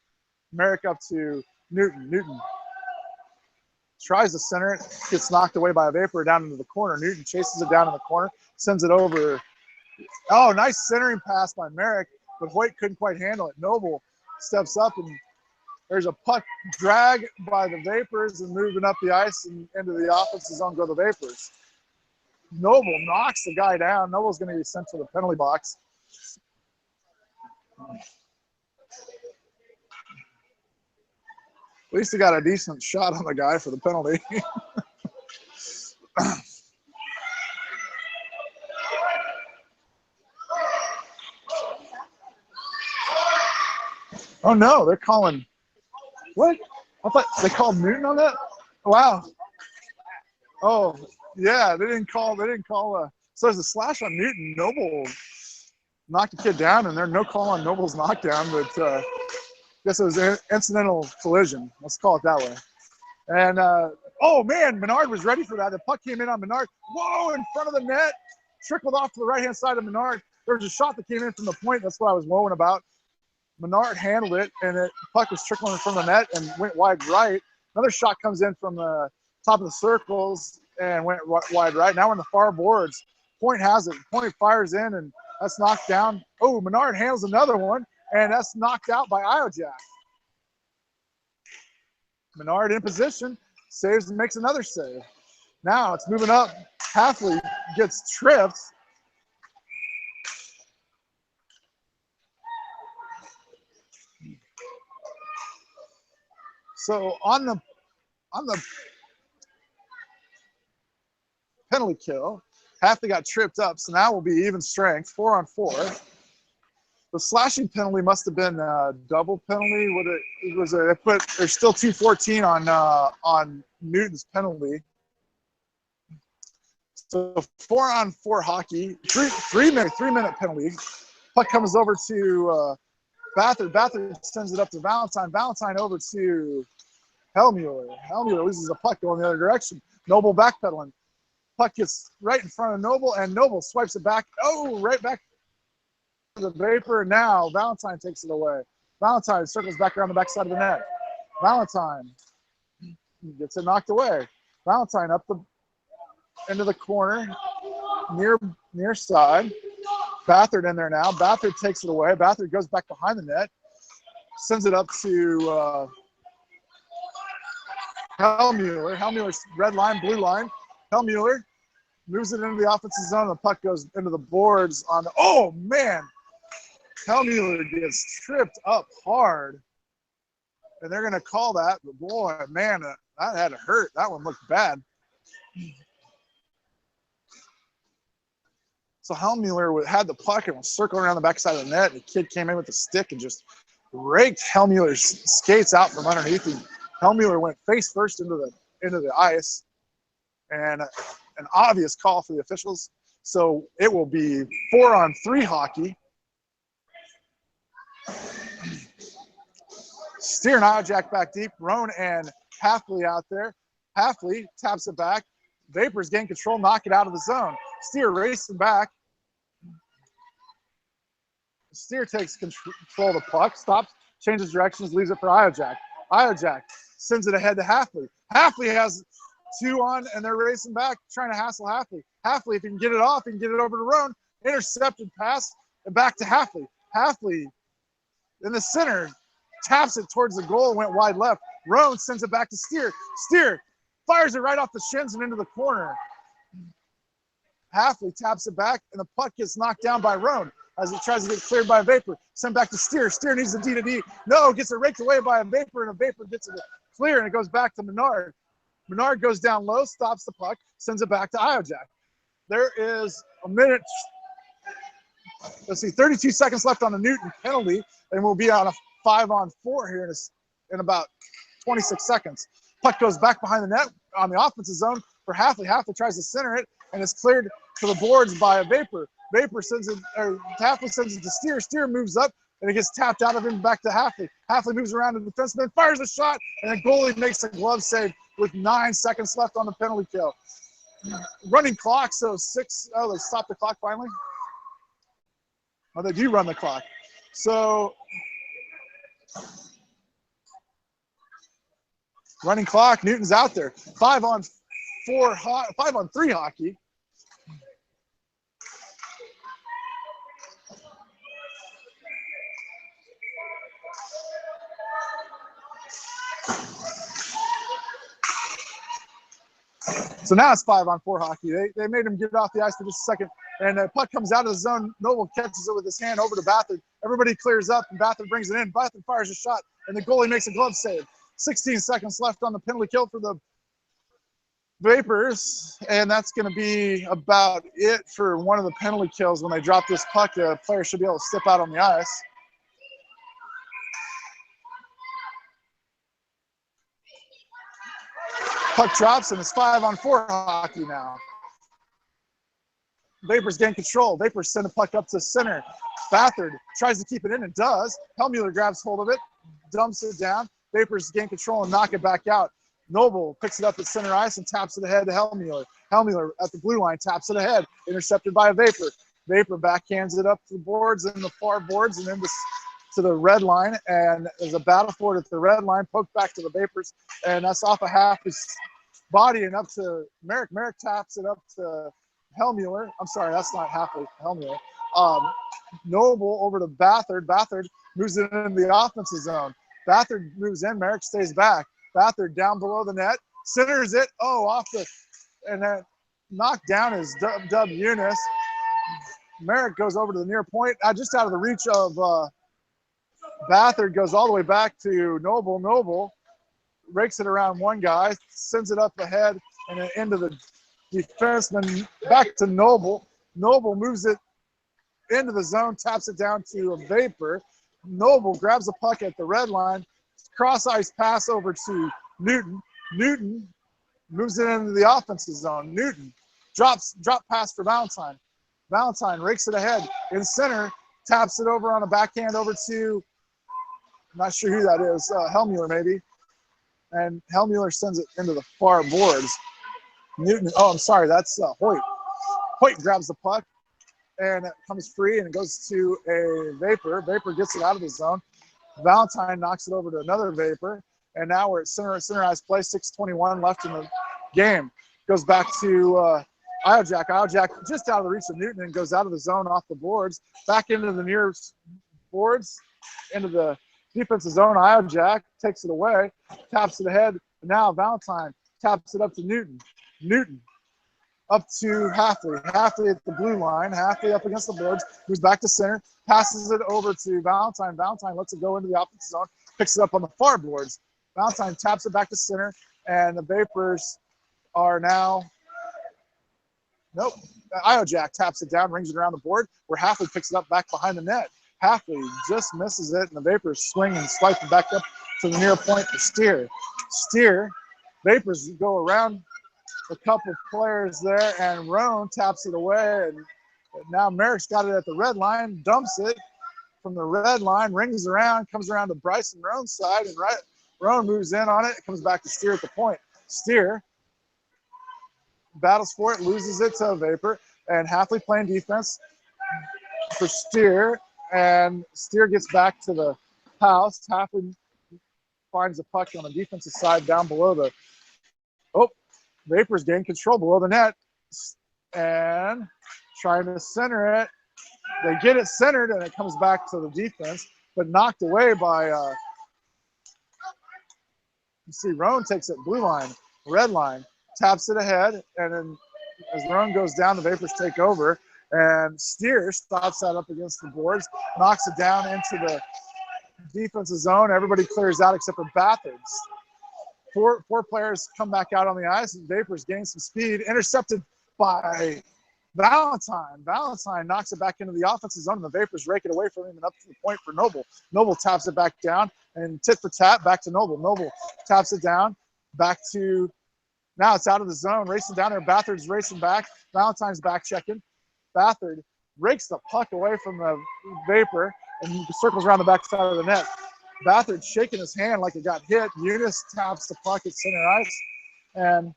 Merrick up to Newton. Newton tries to center it, gets knocked away by a Vapor down into the corner. Newton chases it down in the corner, sends it over. Oh, nice centering pass by Merrick, but Hoyt couldn't quite handle it. Noble steps up, and there's a puck drag by the Vapors and moving up the ice and into the offensive zone go the Vapors. Noble knocks the guy down. Noble's going to be sent to the penalty box. At least he got a decent shot on the guy for the penalty. Oh no, they're calling. What? I thought they called Newton on that. Wow. Oh yeah, they didn't call. So there's a slash on Newton. Noble knocked the kid down, and there's no call on Noble's knockdown, but I guess it was an incidental collision. Let's call it that way. And oh man, Menard was ready for that. The puck came in on Menard. Whoa! In front of the net, trickled off to the right-hand side of Menard. There was a shot that came in from the point. That's what I was wowing about. Menard handled it, and the puck was trickling in front of the net and went wide right. Another shot comes in from the top of the circles and went wide right. Now we're in the far boards. Point has it. Point fires in, and that's knocked down. Oh, Menard handles another one, and that's knocked out by Jack. Menard in position, saves and makes another save. Now it's moving up. Halfley gets tripped. So on the penalty kill, Halfley got tripped up, so now we'll be even strength, 4-on-4. The slashing penalty must have been a double penalty. There's still 2:14 on Newton's penalty. So 4-on-4 hockey, three minute penalty. Puck comes over to Bathard. Bathard sends it up to Valentine. Valentine over to Hellmuller. Hellmuller loses the puck going the other direction. Noble backpedaling. Puck gets right in front of Noble, and Noble swipes it back. Oh, right back to the Vapor. Now Valentine takes it away. Valentine circles back around the backside of the net. Valentine gets it knocked away. Valentine up the into the corner, near side. Bathard in there now. Bathard takes it away. Bathard goes back behind the net, sends it up to Hellmuller. Hellmuller's red line, blue line. Hellmuller moves it into the offensive zone. The puck goes into the boards on the, oh man! Hellmuller gets tripped up hard. And they're going to call that, but boy, man, that had to hurt. That one looked bad. So Hellmuller had the puck and was circling around the backside of the net. The kid came in with the stick and just raked Hellmuller's skates out from underneath him. Hellmuller went face first into the ice, and an obvious call for the officials. So it will be 4-on-3 hockey. Steer and Iojack back deep. Roan and Halfley out there. Halfley taps it back. Vapors gain control, knock it out of the zone. Steer racing back. Steer takes control of the puck, stops, changes directions, leaves it for Iojack. Iojack sends it ahead to Halfley. Halfley has 2 on, and they're racing back, trying to hassle Halfley. Halfley, if he can get it off, he can get it over to Roan. Intercepted pass, and back to Halfley. Halfley in the center, taps it towards the goal, went wide left. Roan sends it back to Steer. Steer fires it right off the shins and into the corner. Halfley taps it back, and the puck gets knocked down by Roan as he tries to get cleared by a Vapor. Sent back to Steer. Steer needs the D-to-D. No, gets it raked away by a Vapor, and a Vapor gets it clear, and it goes back to Menard. Menard goes down low, stops the puck, sends it back to Iojack. There is a minute, 32 seconds left on the Newton penalty, and we'll be on a 5-on-4 here in about 26 seconds. Puck goes back behind the net on the offensive zone for Halfley. Halfley tries to center it, and it's cleared to the boards by a Vapor. Vapor sends it, or Halfley sends it to Steer. Steer moves up, and it gets tapped out of him back to Halfley. Halfley moves around to the defenseman, fires a shot, and the goalie makes a glove save with 9 seconds left on the penalty kill. Running clock, so 6. Oh, they stopped the clock finally. Oh, they do run the clock. So running clock, Newton's out there. 5-on-3 hockey. So now it's 5-on-4 hockey. They made him get off the ice for just a second, and the puck comes out of the zone. Noble catches it with his hand over to Bathard. Everybody clears up, and Bathard brings it in. Bathard fires a shot, and the goalie makes a glove save. 16 seconds left on the penalty kill for the Vapors, and that's going to be about it for one of the penalty kills. When they drop this puck, the player should be able to step out on the ice. Puck drops, and it's 5-on-4 hockey now. Vapors gain control. Vapors send the puck up to center. Bathard tries to keep it in and does. Hellmuller grabs hold of it, dumps it down. Vapors gain control and knock it back out. Noble picks it up at center ice and taps it ahead to Hellmuller. Hellmuller at the blue line taps it ahead, intercepted by a Vapor. Vapor backhands it up to the boards and the far boards and then to the red line, and there's a battle for it at the red line, poked back to the Vapors, and that's off of Halfley's body and up to Merrick. Merrick taps it up to Hellmuller. I'm sorry, that's not Halfley, Hellmuller. Noble over to Bathard. Bathard moves it into the offensive zone. Bathard moves in, Merrick stays back. Bathard down below the net, centers it, and then knocked down is Dub Eunice. Merrick goes over to the near point, just out of the reach of Bathard, goes all the way back to Noble. Noble rakes it around one guy, sends it up ahead and then into the defenseman, back to Noble. Noble moves it into the zone, taps it down to a Vapor. Noble grabs the puck at the red line, cross ice pass over to Newton. Newton moves it into the offensive zone. Newton drop pass for Valentine. Valentine rakes it ahead in center, taps it over on a backhand over to, I'm not sure who that is, Hellmuller maybe. And Hellmuller sends it into the far boards. Newton, I'm sorry, that's Hoyt. Hoyt grabs the puck and it comes free and it goes to a Vapor. Vapor gets it out of the zone. Valentine knocks it over to another Vapor. And now we're at center ice play, 6:21 left in the game. Goes back to Iojack. Iojack just out of the reach of Newton and goes out of the zone off the boards, back into the near boards, into the defensive zone. Iojack takes it away, taps it ahead. And now Valentine taps it up to Newton. Newton up to Halfley. Halfley at the blue line. Halfley up against the boards. Moves back to center. Passes it over to Valentine. Valentine lets it go into the offensive zone. Picks it up on the far boards. Valentine taps it back to center. And the Vapors are now – nope. Iojack taps it down, rings it around the board, where Halfley picks it up back behind the net. Halfley just misses it, and the Vapors swing and swipe it back up to the near point for Steer. Steer, Vapors go around a couple players there, and Roan taps it away. And now Merrick's got it at the red line, dumps it from the red line, rings around, comes around to Bryson Roan's side, and Roan moves in on it. It comes back to Steer at the point. Steer battles for it, loses it to a Vapor, and Halfley playing defense for Steer, and Steer gets back to the house. Halfley finds the puck on the defensive side down below the Vapors gain control below the net and trying to center it. They get it centered, and it comes back to the defense, but knocked away by you see Roan takes it blue line, red line, taps it ahead, and then as Roan goes down, the Vapors take over, and Steer stops that up against the boards, knocks it down into the defensive zone. Everybody clears out except for Bathards. Four players come back out on the ice, and Vapors gain some speed, intercepted by Valentine. Valentine knocks it back into the offensive zone, and the Vapors rake it away from him and up to the point for Noble. Noble taps it back down, and tit for tat, back to Noble. Noble taps it down, back to, now it's out of the zone, racing down there. Bathard's racing back. Valentine's back checking. Bathard rakes the puck away from the Vapor and circles around the backside of the net. Bathard shaking his hand like it got hit. Eunice taps the puck at center ice, and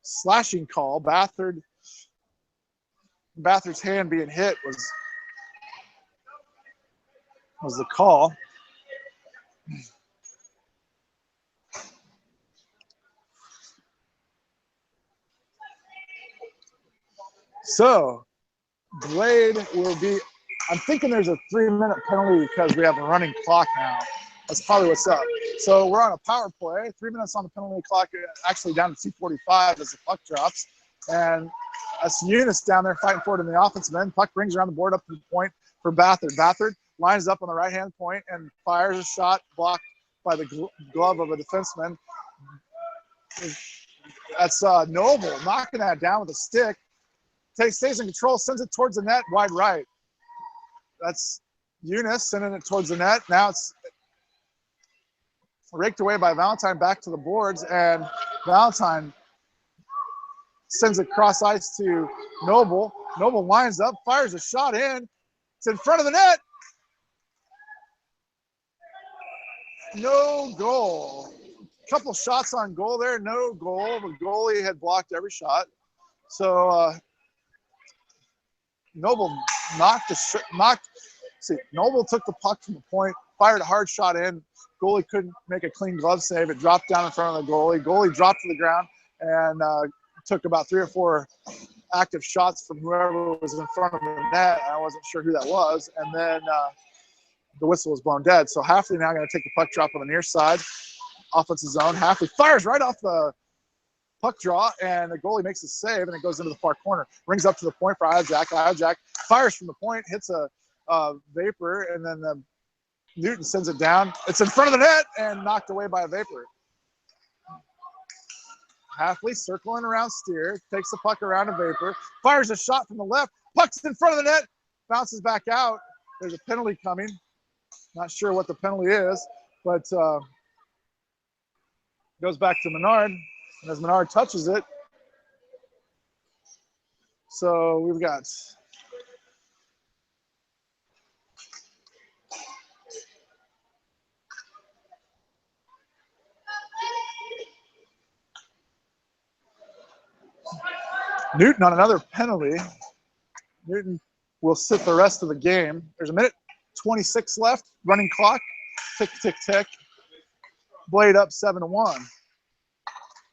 slashing call. Bathard's hand being hit was the call. So Glade will be, I'm thinking there's a 3-minute penalty because we have a running clock now. That's probably what's up. So we're on a power play, 3 minutes on the penalty clock, actually down to 2:45 as the puck drops. And that's Eunice down there fighting for it in the offensive end. Puck brings around the board up to the point for Bathard. Bathard lines up on the right-hand point and fires a shot blocked by the glove of a defenseman. That's Noble knocking that down with a stick. Stays in control, sends it towards the net, wide right. That's Eunice sending it towards the net. Now it's raked away by Valentine back to the boards, and Valentine sends it cross ice to Noble. Noble lines up, fires a shot in. It's in front of the net. No goal. Couple shots on goal there, no goal. The goalie had blocked every shot. So Noble Noble took the puck from the point, fired a hard shot in. Goalie couldn't make a clean glove save. It dropped down in front of the goalie. Goalie dropped to the ground and took about 3 or 4 active shots from whoever was in front of the net. I wasn't sure who that was. And then the whistle was blown dead. So Halfley now going to take the puck drop on the near side, offensive zone. Halfley fires right off the puck draw, and the goalie makes a save, and it goes into the far corner. Rings up to the point for Iojack. Iojack fires from the point, hits a Vapor, and then Newton sends it down. It's in front of the net and knocked away by a Vapor. Halfley circling around Steer, takes the puck around a Vapor, fires a shot from the left, puck's in front of the net, bounces back out. There's a penalty coming. Not sure what the penalty is, but goes back to Menard. And as Menard touches it, so we've got Newton on another penalty. Newton will sit the rest of the game. There's a minute 26 left, running clock, tick, tick, tick. Blade up 7-1.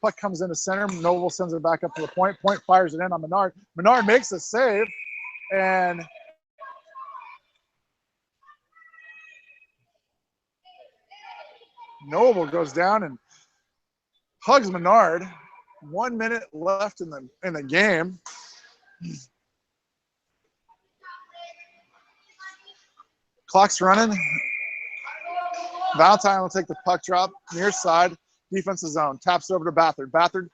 Puck comes into center. Noble sends it back up to the point. Point fires it in on Menard. Menard makes a save, and Noble goes down and hugs Menard. 1 minute left in the game. Clock's running. Valentine will take the puck drop near side, defensive zone, taps it over to Bathard. Bathard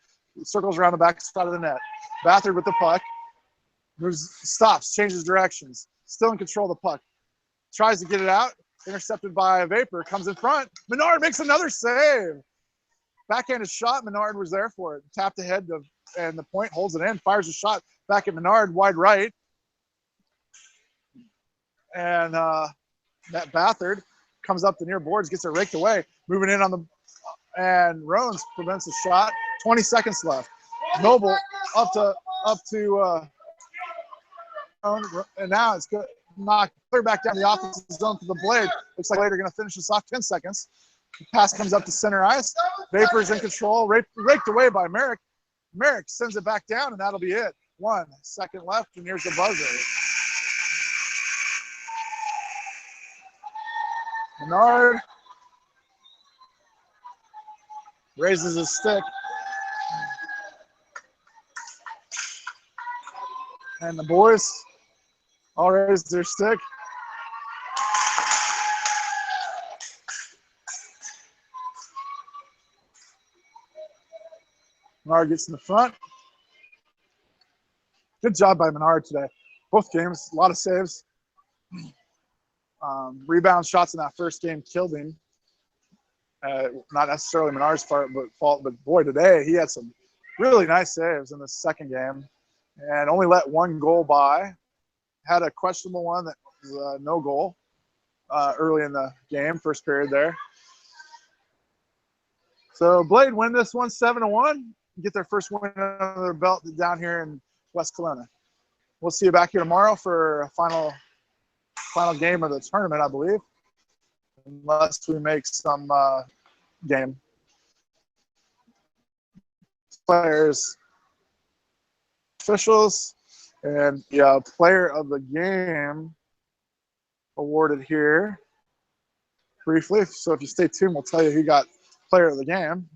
circles around the back side of the net. Bathard with the puck, moves, stops, changes directions, still in control of the puck. Tries to get it out, intercepted by Vapor, comes in front. Menard makes another save. Backhanded shot, Menard was there for it. Tapped ahead, and the point holds it in, fires a shot back at Menard, wide right. And that Bathard comes up the near boards, gets it raked away, moving in on the, and Roans prevents a shot. 20 seconds left. Noble up to, and now it's good. Knock clear back down the offensive zone for the Blade. Looks like Blade are going to finish this off. 10 seconds. The pass comes up to center ice. Vapor's in control, raked away by Merrick. Merrick sends it back down, and that'll be it. 1 second left, and here's the buzzer. Menard raises his stick. And the boys all raise their stick. Menard gets in the front. Good job by Menard today. Both games, a lot of saves. Rebound shots in that first game killed him. Not necessarily Menard's fault, but boy, today he had some really nice saves in the second game and only let one goal by. Had a questionable one that was no goal early in the game, first period there. So Blade win this one 7-1, get their first win under their belt down here in West Kelowna. We'll see you back here tomorrow for a final game of the tournament, I believe, unless we make some game. Players, officials, and the player of the game awarded here briefly. So if you stay tuned, we'll tell you who got player of the game.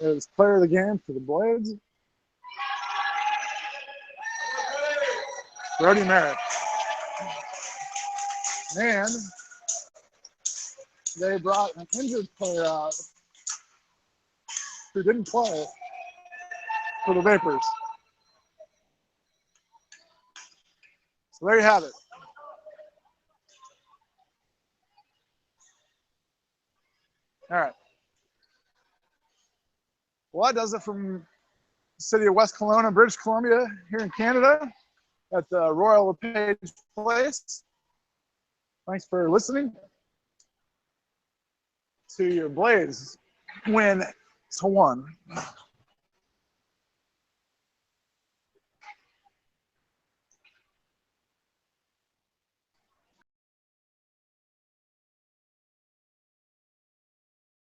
Is player of the game for the Blades, Brody Merritt. And they brought an injured player out who didn't play for the Vapors. So there you have it. All right. Well, that does it from the city of West Kelowna, British Columbia, here in Canada at the Royal LePage Place. Thanks for listening to your Blades win 1.